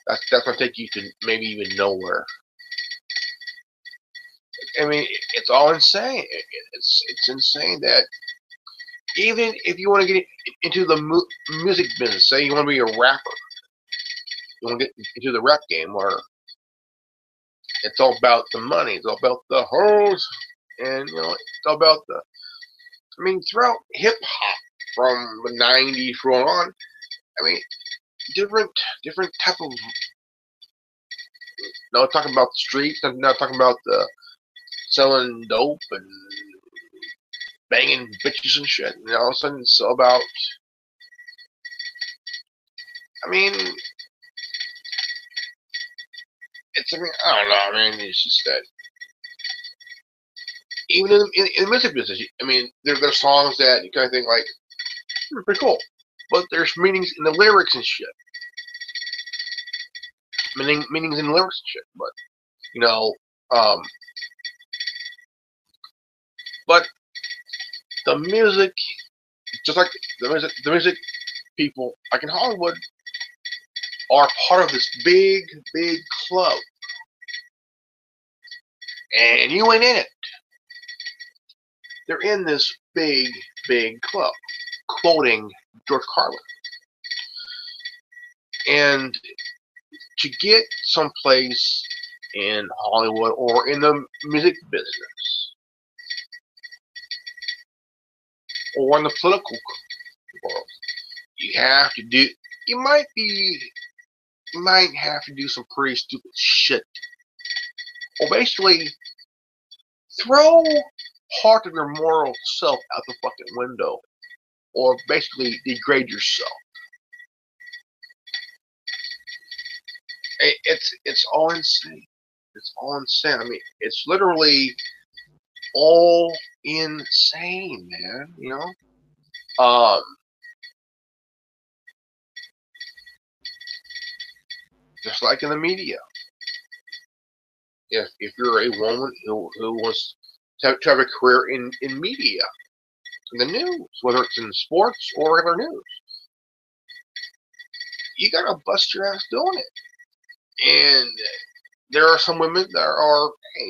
That's gonna take you to maybe even nowhere. I mean, it's all insane. It's insane that even if you want to get into the music business, say you want to be a rapper, you want to get into the rap game where it's all about the money, it's all about the hoes, and it's all about the. I mean, throughout hip hop from the '90s on, I mean, different type of. Not talking about the streets, not talking about the selling dope and banging bitches and shit. And all of a sudden, it's all about. I mean, I mean, I don't know. I mean, it's just that even in the music business, I mean, there's songs that you kind of think like, pretty cool, but there's meanings in the lyrics and shit. Meanings in the lyrics and shit. But you know, um, but the music, just like the music people, like in Hollywood, are part of this big club, and you ain't in it. They're in this big club, quoting George Carlin. And to get someplace in Hollywood or in the music business or in the political world, you have to do. You might have to do some pretty stupid shit, or basically throw part of your moral self out the fucking window, or basically degrade yourself. It's all insane. It's all insane. I mean, it's literally all insane, man. Just like in the media. If you're a woman who wants to have a career in media, in the news, whether it's in sports or regular news, you gotta bust your ass doing it. And there are some women that are, I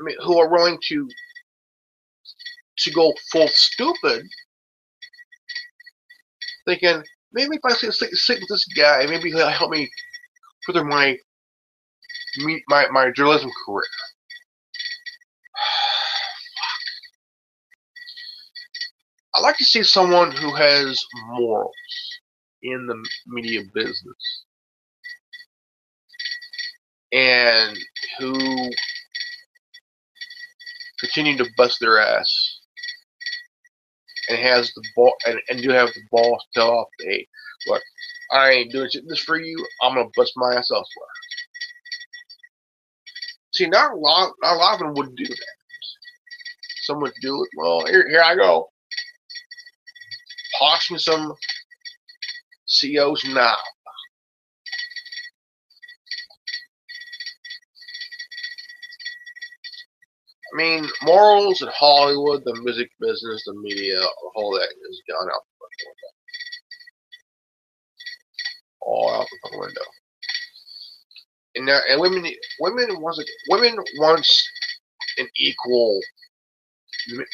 mean, who are willing to go full stupid, thinking maybe if I sleep with this guy, maybe he'll help me further my journalism career. I like to see someone who has morals in the media business and who continue to bust their ass and has the ball and do have the balls to tell off, hey, look, I ain't doing this for you. I'm gonna bust my ass elsewhere. See, not a lot of them would do that. Some would do it. Well, here I go. Polish me some CEOs now. I mean, morals in Hollywood, the music business, the media, all that is gone out the fucking window. All out the fucking window. And now, and women wants an equal,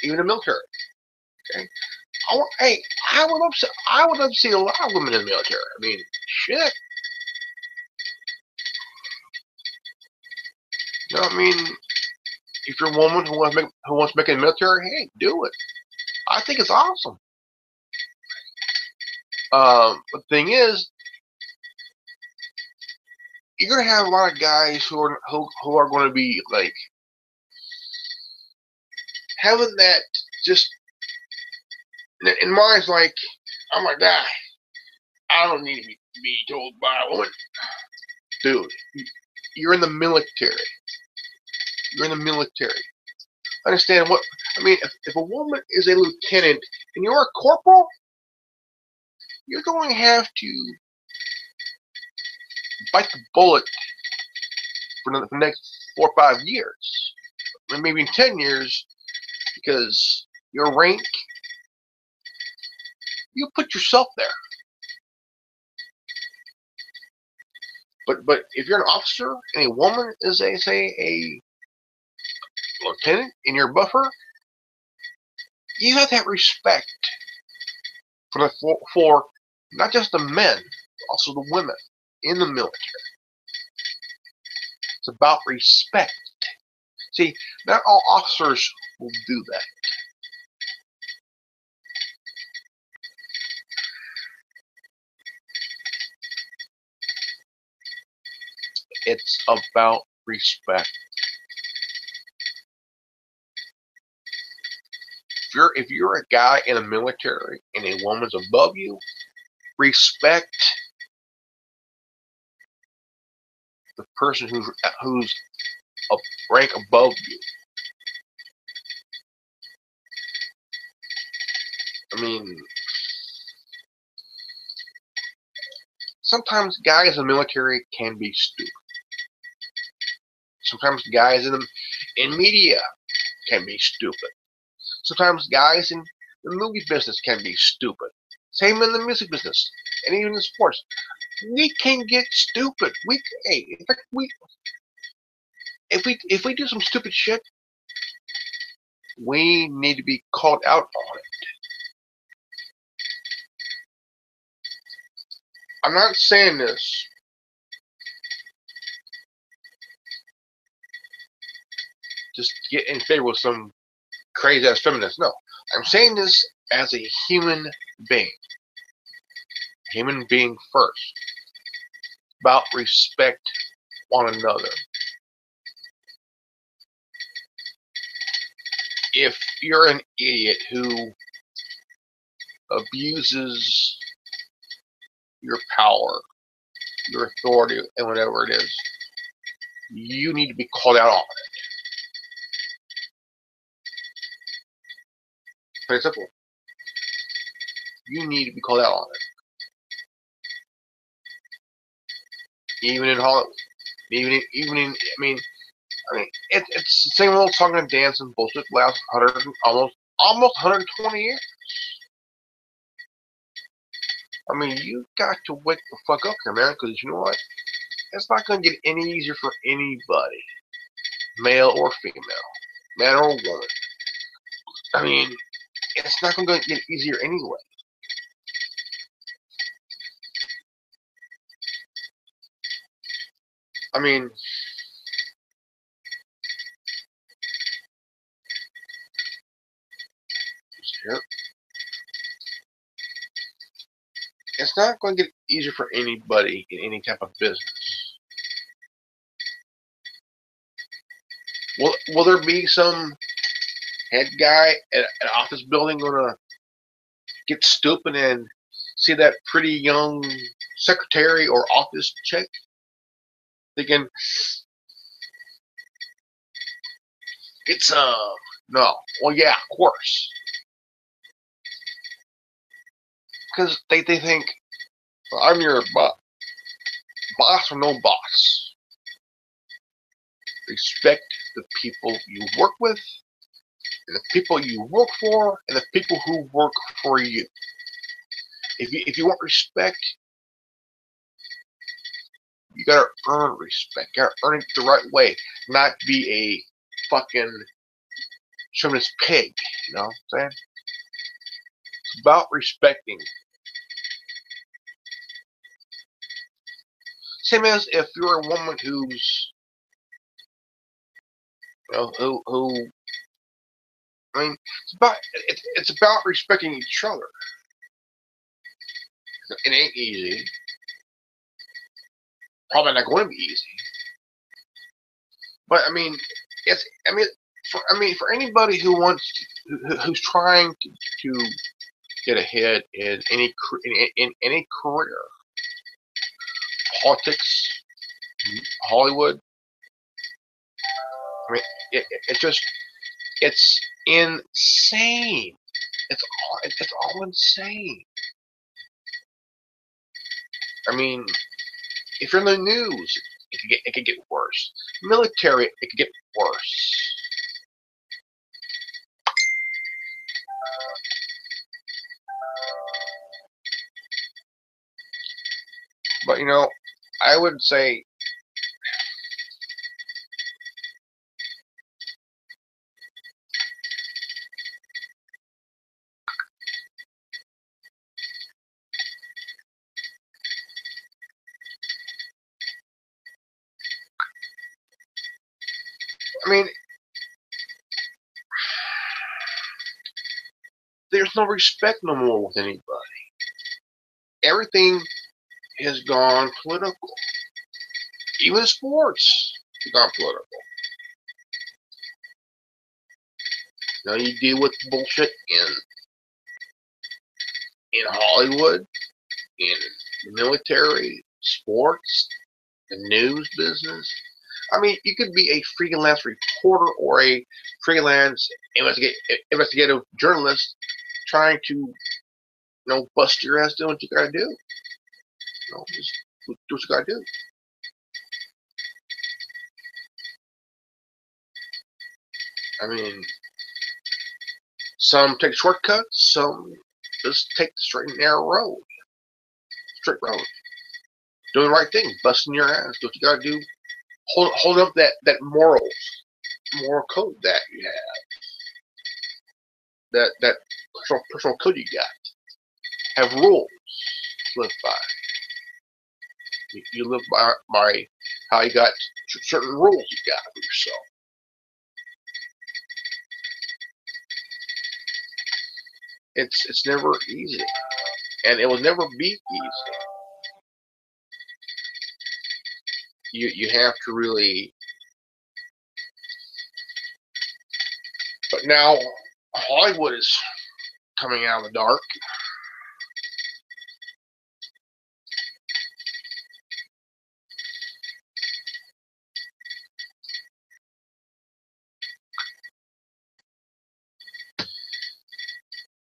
even the military. Okay, I would love to see a lot of women in the military. I mean, shit. You know what I mean? If you're a woman who wants to make it in the military, hey, do it. I think it's awesome. But the thing is, you're gonna have a lot of guys who are going to be like having that just in mind. Like, I'm like, guy, I don't need to be told by a woman, dude. You're in the military. You're in the military. Understand what I mean? If a woman is a lieutenant and you're a corporal, you're going to have to bite the bullet for the next 4 or 5 years, maybe in 10 years, because your rank, you put yourself there. But if you're an officer and a woman is a lieutenant in your buffer, you have that respect for not just the men, also the women in the military. It's about respect. See, not all officers will do that. It's about respect. If you're a guy in the military and a woman's above you, respect the person who's a rank above you. I mean, sometimes guys in the military can be stupid. Sometimes guys in media can be stupid. Sometimes guys in the movie business can be stupid. Same in the music business and even in sports. We can get stupid. In fact, if we do some stupid shit, we need to be called out on it. I'm not saying this just to get in favor with some crazy ass feminist. No, I'm saying this as a human being. Human being first. About respect one another. If you're an idiot who abuses your power, your authority, and whatever it is, you need to be called out on it. Pretty simple. You need to be called out on it. Even in Hollywood. Even in I mean, it's the same old song and dance and bullshit last almost 120 years. I mean, you got to wake the fuck up here, man, because you know what? It's not going to get any easier for anybody, male or female, man or woman. I mean, it's not going to get easier anyway. I mean, here. It's not going to get easier for anybody in any type of business. Will there be some head guy at an office building going to get stupid and see that pretty young secretary or office chick thinking it's no? Well, yeah, of course, because they think, well, I'm your boss or no boss. Respect the people you work with, and the people you work for, and the people who work for you. If you want respect, you gotta earn respect. You gotta earn it the right way, not be a fucking chauvinist pig. You know what I'm saying? It's about respecting. Same as if you're a woman who's, you know, who I mean, it's about respecting each other. It ain't easy. Probably not going to be easy. But I mean, for anybody who's trying to get ahead in any career, politics, Hollywood. I mean, it's insane. It's all insane. I mean, if you're in the news, it could get worse. Military, it could get worse. But you know, I would say I mean, there's no respect no more with anybody. Everything has gone political. Even sports have gone political. Now you deal with bullshit in Hollywood, in the military, sports, the news business. I mean, you could be a freelance reporter or a freelance investigative journalist trying to, bust your ass doing what you gotta do. Just do what you gotta do. I mean, some take shortcuts, some just take the straight and narrow road. Straight road. Doing the right thing, busting your ass, do what you gotta do. Hold up that moral code that you have. That personal code you got. Have rules to live by. You live by how you got certain rules you got for yourself. It's never easy, and it will never be easy. You have to really. But now Hollywood is coming out of the dark.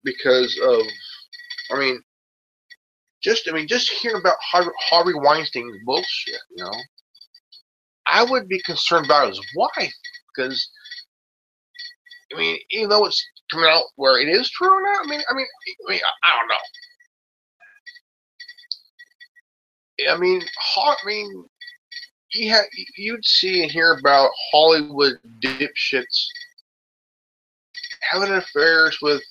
Because of, just hearing about Harvey Weinstein's bullshit, I would be concerned about his wife, because even though it's coming out where it is true or not, I don't know. You'd see and hear about Hollywood dipshits having affairs with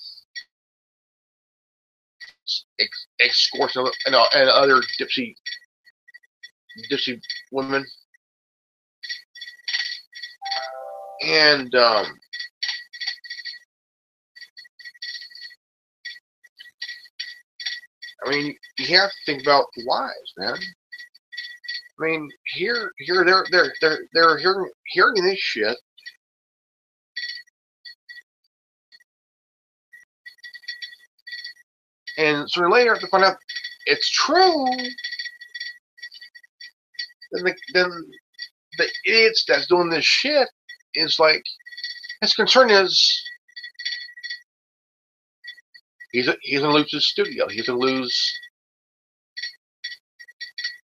escorts and other dipsy women, and you have to think about the wives, man. Here they're hearing this shit, and sooner or later to find out it's true. Then the idiots that's doing this shit is like, his concern is he's gonna lose his studio. He's gonna lose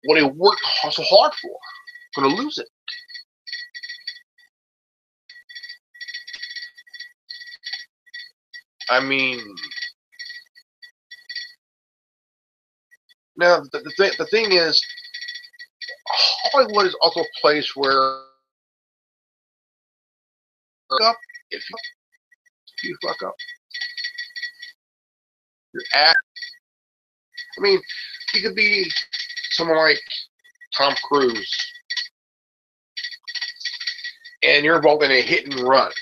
what he worked so hard for. Gonna lose it. Now the thing is, Hollywood is also a place where if you fuck up, you're at. You could be someone like Tom Cruise, and you're involved in a hit and run.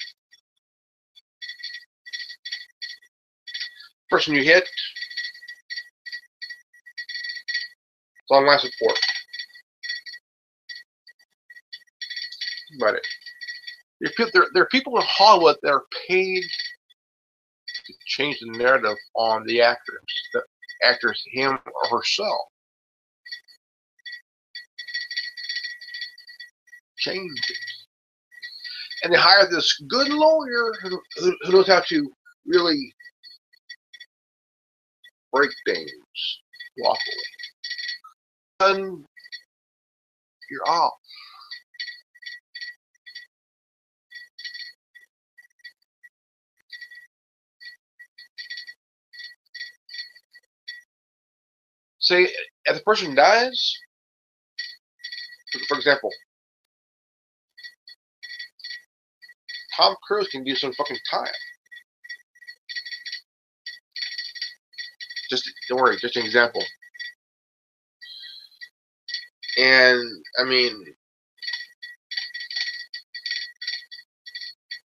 Person you hit, it's on life support. About it. There are people in Hollywood that are paid to change the narrative on the actress, him or herself. Change it. And they hire this good lawyer who knows how to really break things lawfully. And you're off. Say, if the person dies, for example, Tom Cruise can do some fucking time. Don't worry, just an example. And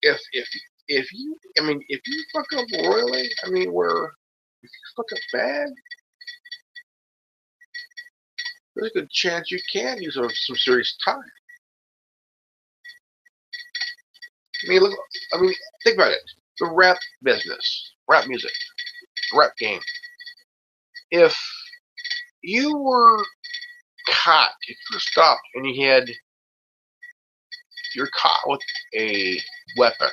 if if you, I mean, if you fuck up royally, I mean, where if you fuck up bad, there's a good chance you can use some serious time. I mean, look. I mean, think about it. The rap business, rap music, rap game. If you were caught, if you were stopped, and you're caught with a weapon,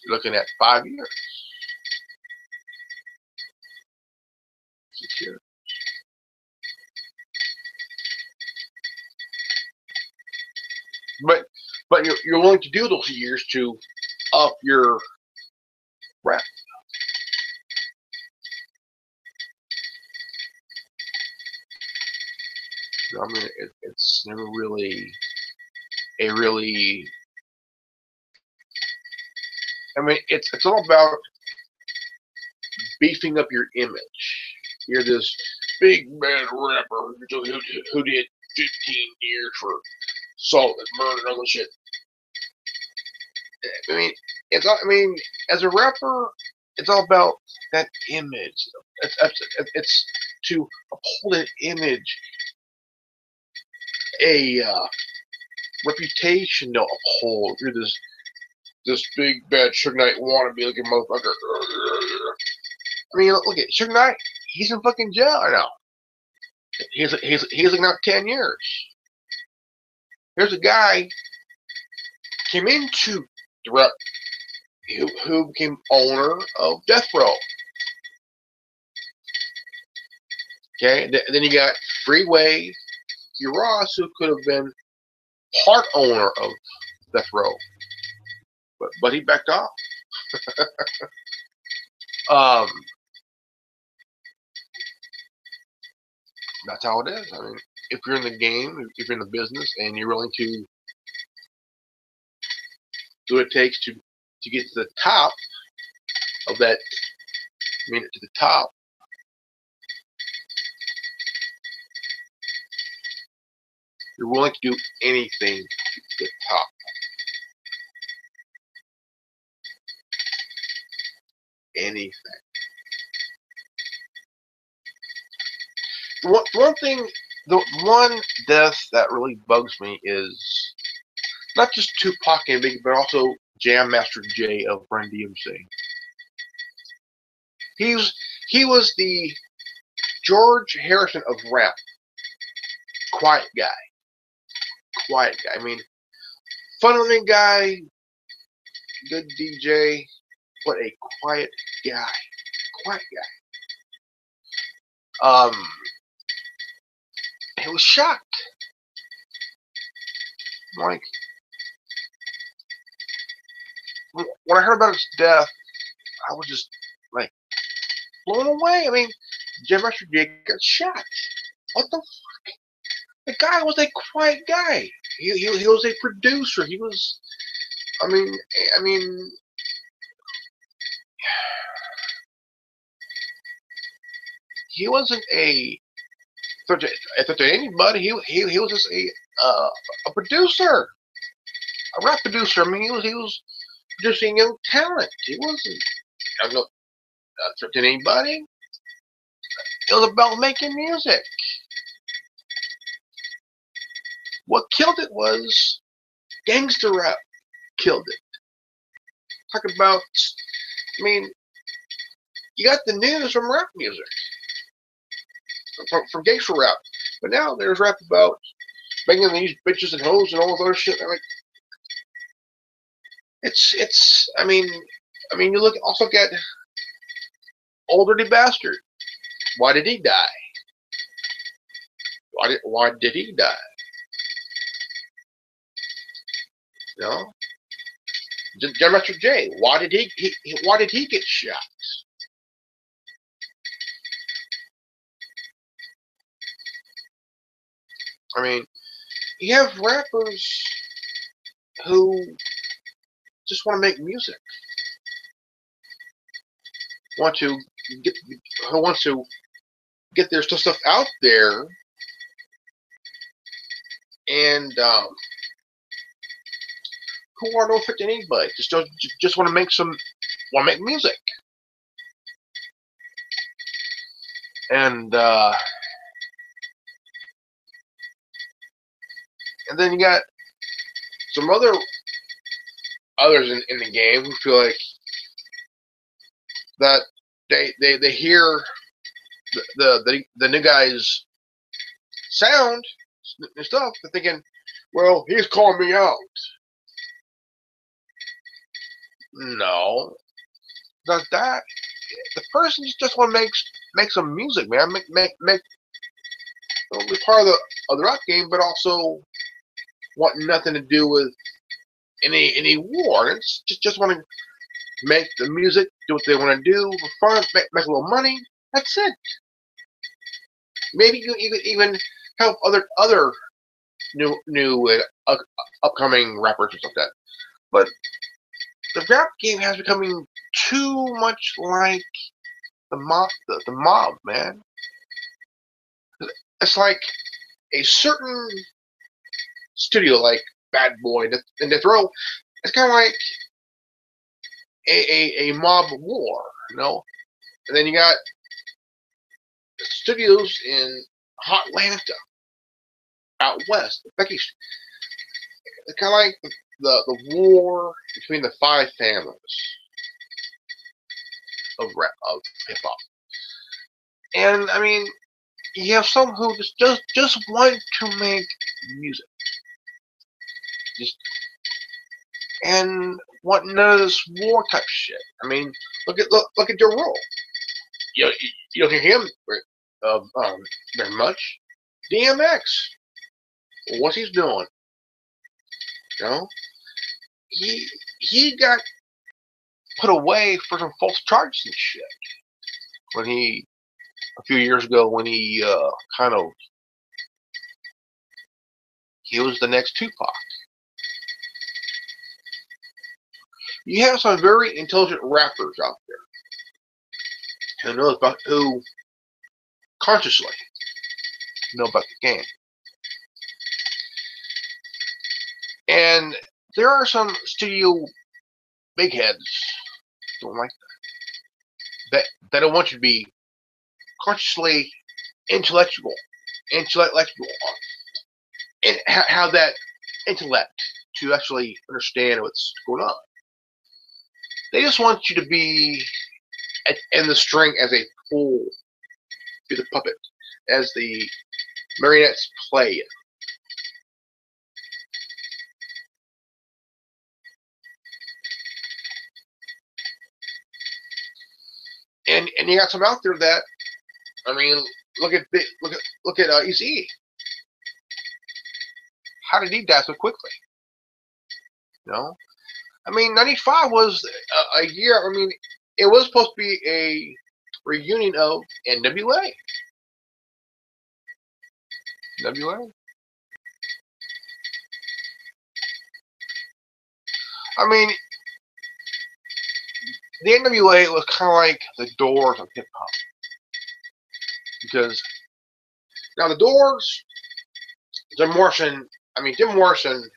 you're looking at 5 years. 6 years. But you're willing to do those years to up your rap. I mean, it's never really a really. I mean, it's all about beefing up your image. You're this big bad rapper who did 15 years for assault and murder and all this shit. I mean, I mean, as a rapper, it's all about that image. It's to uphold an image, a reputation to uphold. You're this big bad Suge Knight wannabe looking motherfucker. I mean, look at Suge Knight. He's in fucking jail right now. He's looking out 10 years. Here's a guy came into the rap who became owner of Death Row. Okay, then you got Freeway Ross, who could have been part owner of Death Row, but he backed off. That's how it is. I mean, if you're in the game, if you're in the business, and you're willing to do what it takes to get to the top of that, I mean, to the top, you're willing to do anything to get to the top. Anything. One thing, the one death that really bugs me is not just Tupac and Biggie, but also Jam Master Jay of Run DMC. He was the George Harrison of rap. Quiet guy. Quiet guy. I mean, fun-loving guy, good DJ, but a quiet guy. Quiet guy. I was shocked. Like, when I heard about his death, I was just like blown away. I mean, Jam Master Jay got shot. What the fuck? The guy was a quiet guy. He was a producer. He was. I mean. He wasn't a threat to anybody. He was just a producer, a rap producer. I mean, he was producing young talent. He wasn't no threat to anybody. It was about making music. What killed it was gangster rap. Killed it. Talk about. I mean, you got the news from rap music, from gangster rap, but now there's rap about banging these bitches and hoes and all this other shit. I mean, it's. I mean, you also get Old Dirty Bastard. Why did he die? Why did he die? You know, Jam Master Jay. Why did he get shot? I mean, you have rappers who just want to make music, who want to get their stuff out there, and hardcore, no fit to anybody. Just want to make music. And then you got some others in the game who feel like that they hear the new guy's sound and stuff. They're thinking, well, he's calling me out. No, not that. The person just want to make some music, man. Make be part of the rock game, but also want nothing to do with any war. It's just want to make the music, do what they want to do for fun, make a little money. That's it. Maybe you could even help other new upcoming rappers or something like that. But the rap game has becoming too much like the mob, man. It's like a certain studio, like Bad Boy and Death Row. It's kind of like a mob war, you know. And then you got studios in Hot Atlanta, out west, Becky. It's kind of like the war between the five families of hip hop. And I mean, you have some who just want to make music, just and want none of this war type shit. I mean, look at Joe Roll. You don't hear him very much. DMX, what's he's doing? You know, he got put away for some false charges and shit when a few years ago when he he was the next Tupac. You have some very intelligent rappers out there who consciously know about the game. And there are some studio big heads don't like that don't want you to be consciously intellectual, and have that intellect to actually understand what's going on. They just want you to be in the string as a pull to the puppet, as the marionettes play it. And you got some out there that, I mean, look at Eazy. How did he die so quickly? You know, I mean, '95 was a year. I mean, it was supposed to be a reunion of NWA. NWA. I mean, the NWA was kind of like the Doors of hip hop, because now the Doors, Jim Morrison. I mean, Jim Morrison.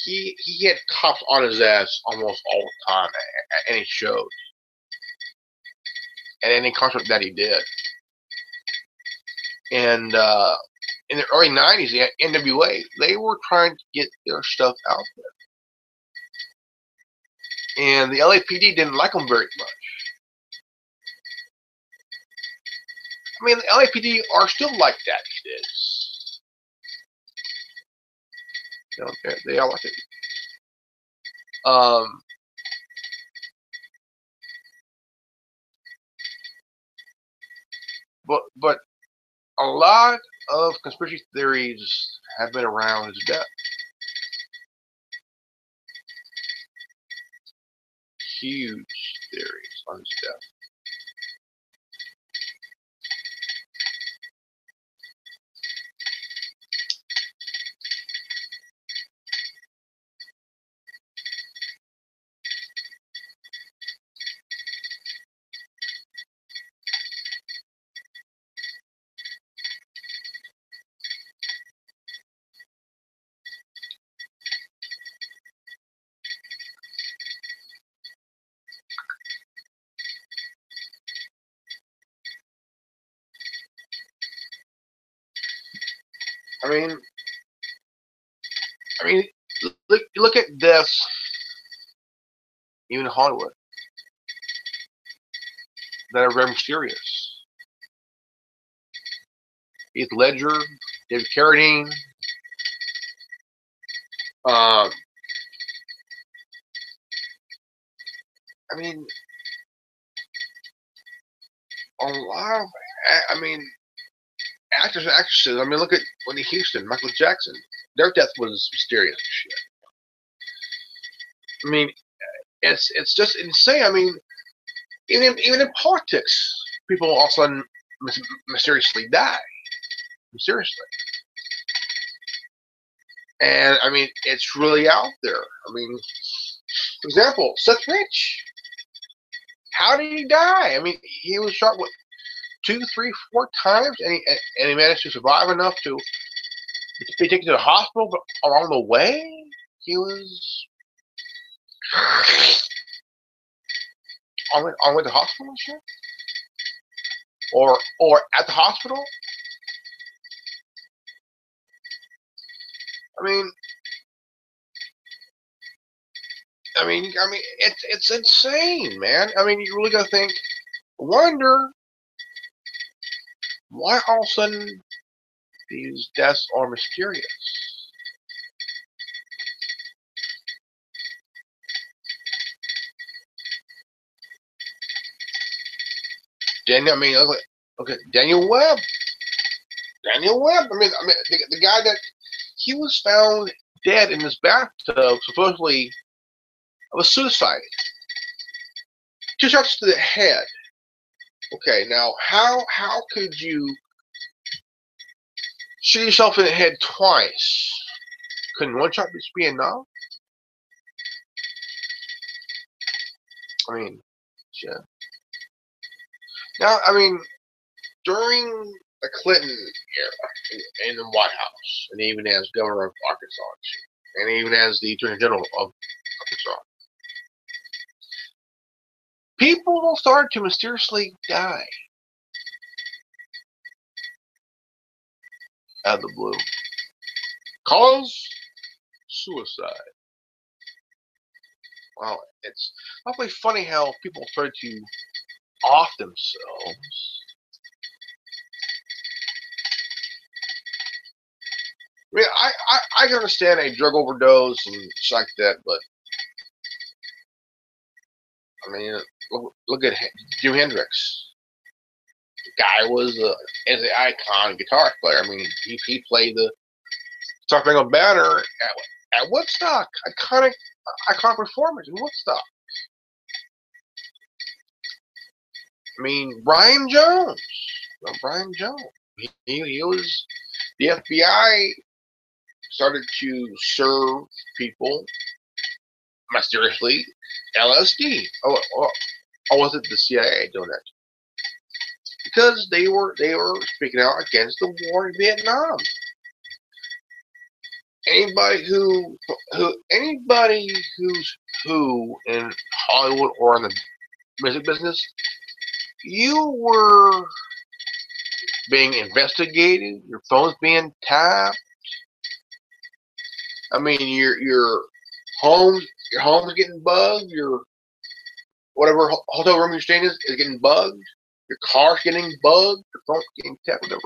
He had cops on his ass almost all the time at any shows and any concert that he did. And in the early '90s, the NWA, they were trying to get their stuff out there, and the LAPD didn't like them very much. I mean, the LAPD are still like that these days. You know, they are like it. But a lot of conspiracy theories have been around his death. Huge theories on his death. I mean, I mean, look at this, even in Hollywood, that are very mysterious. Heath Ledger, David Carradine, uh, I mean, a lot of, I mean, actors and actresses. I mean, look at Whitney Houston, Michael Jackson. Their death was mysterious shit. I mean, it's just insane. I mean, even in politics, people all of a sudden mysteriously die. Mysteriously. And I mean, it's really out there. I mean, for example, Seth Rich. How did he die? I mean, he was shot what 2, 3, 4 times, and he managed to survive enough to be taken to the hospital. But along the way, he was on the way to the hospital and shit, or at the hospital. I mean, it's insane, man. I mean, you really gotta think. Wonder why all of a sudden these deaths are mysterious. Daniel, I mean, look at Daniel Webb. Daniel Webb. I mean, the guy that he was found dead in his bathtub, supposedly of a suicide. 2 shots to the head. Okay, now how could you shoot yourself in the head twice? Couldn't one shot be enough? I mean, yeah. Now, I mean, during the Clinton era in the White House, and even as governor of Arkansas, and even as the Attorney General of Arkansas, people started to mysteriously die out of the blue. Cause suicide. Well, it's probably funny how people start to off themselves. I mean, I can understand a drug overdose and such like that, but I mean, look at Jimi Hendrix. The guy was as an icon guitar player. I mean, he played the Star Spangled Banner at Woodstock. Iconic performance in Woodstock. I mean, Brian Jones. Well, Brian Jones. He was the FBI started to serve people mysteriously LSD. Or was it the CIA doing that? Because they were speaking out against the war in Vietnam. Anybody who's who in Hollywood or in the music business, you were being investigated. Your phone's being tapped. I mean, your home's getting bugged. Your whatever hotel room you're staying in is getting bugged. Your car's getting bugged. Your phone's getting tapped. Whatever.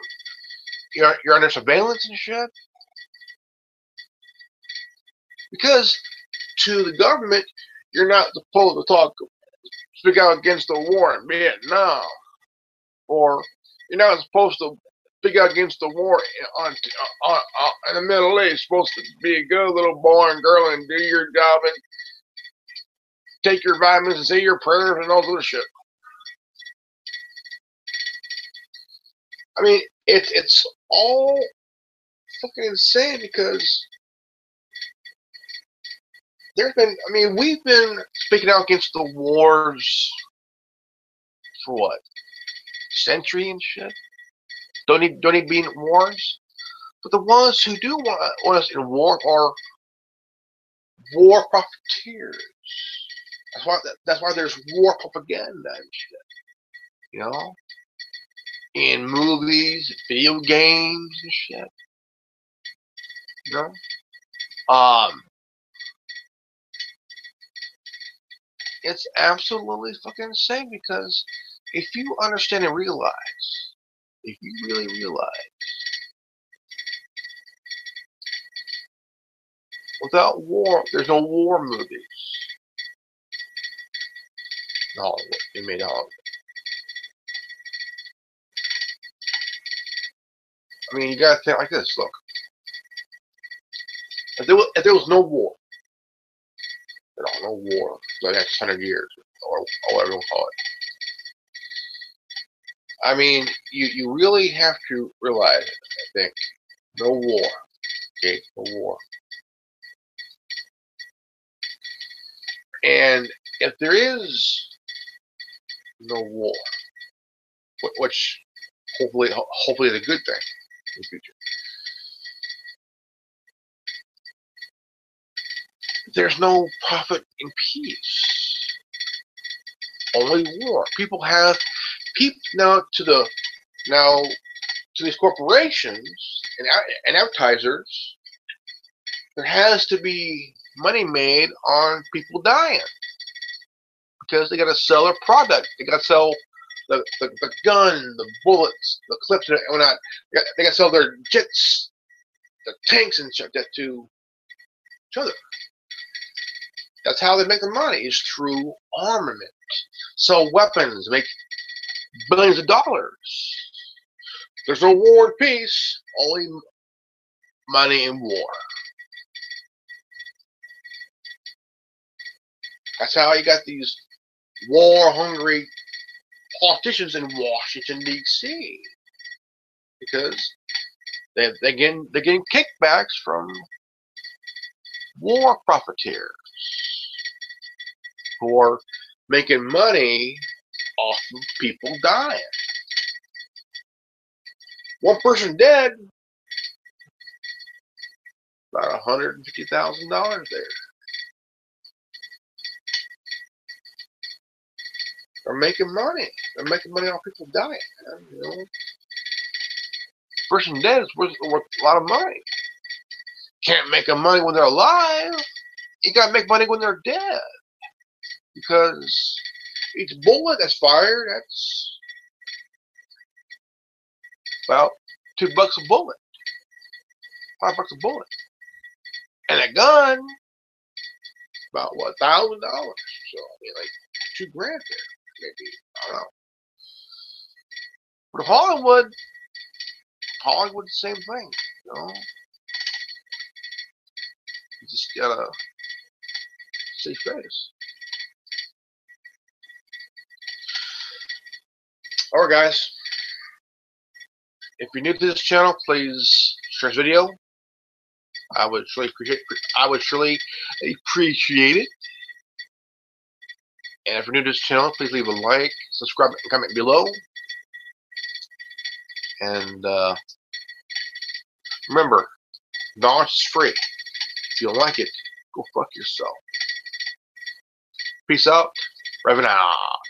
You're under surveillance and shit. Because to the government, you're not supposed to speak out against the war in Vietnam, or you're not supposed to speak out against the war in the Middle East. You're supposed to be a good little boy and girl and do your job and take your vitamins and say your prayers and all this shit. I mean, it's all fucking insane because we've been speaking out against the wars for what? Century and shit? Don't need be in wars? But the ones who do want us in war are war profiteers. That's why there's war propaganda and shit. You know? In movies, video games and shit. You know, it's absolutely fucking insane because if you understand and realize, if you really realize, without war, there's no war movies. In Hollywood, they made Hollywood. I mean, you gotta think like this. Look, if there was no war, no war for the next 100 years, or whatever you call it. I mean, you really have to realize, I think, no war. Okay, no war. And if there is no war, which hopefully is a good thing in the future, there's no profit in peace. Only war. People now to these corporations and advertisers. There has to be money made on people dying because they got to sell their product. They got to sell the gun, the bullets, the clips, and whatnot. They got to sell their jets, the tanks, and shit that to each other. That's how they make the money, is through armament. Sell weapons, make billions of dollars. There's no war and peace, only money and war. That's how you got these war-hungry politicians in Washington, D.C. Because they're getting kickbacks from war profiteers who are making money off of people dying. One person dead, about $150,000 there. They're making money. They're making money off people dying. You know, person dead is worth a lot of money. Can't make money when they're alive. You gotta make money when they're dead, because each bullet that's fired, that's about $2 a bullet, $5 a bullet, and a gun about what, $1,000. So I mean, like $2,000 there, maybe. I don't know. But Hollywood's the same thing. You know, you just gotta save face. Alright, guys. If you're new to this channel, please share this video. I would surely appreciate it. And if you're new to this channel, please leave a like, subscribe, and comment below. And remember, knowledge is free. If you don't like it, go fuck yourself. Peace out. Reverend out.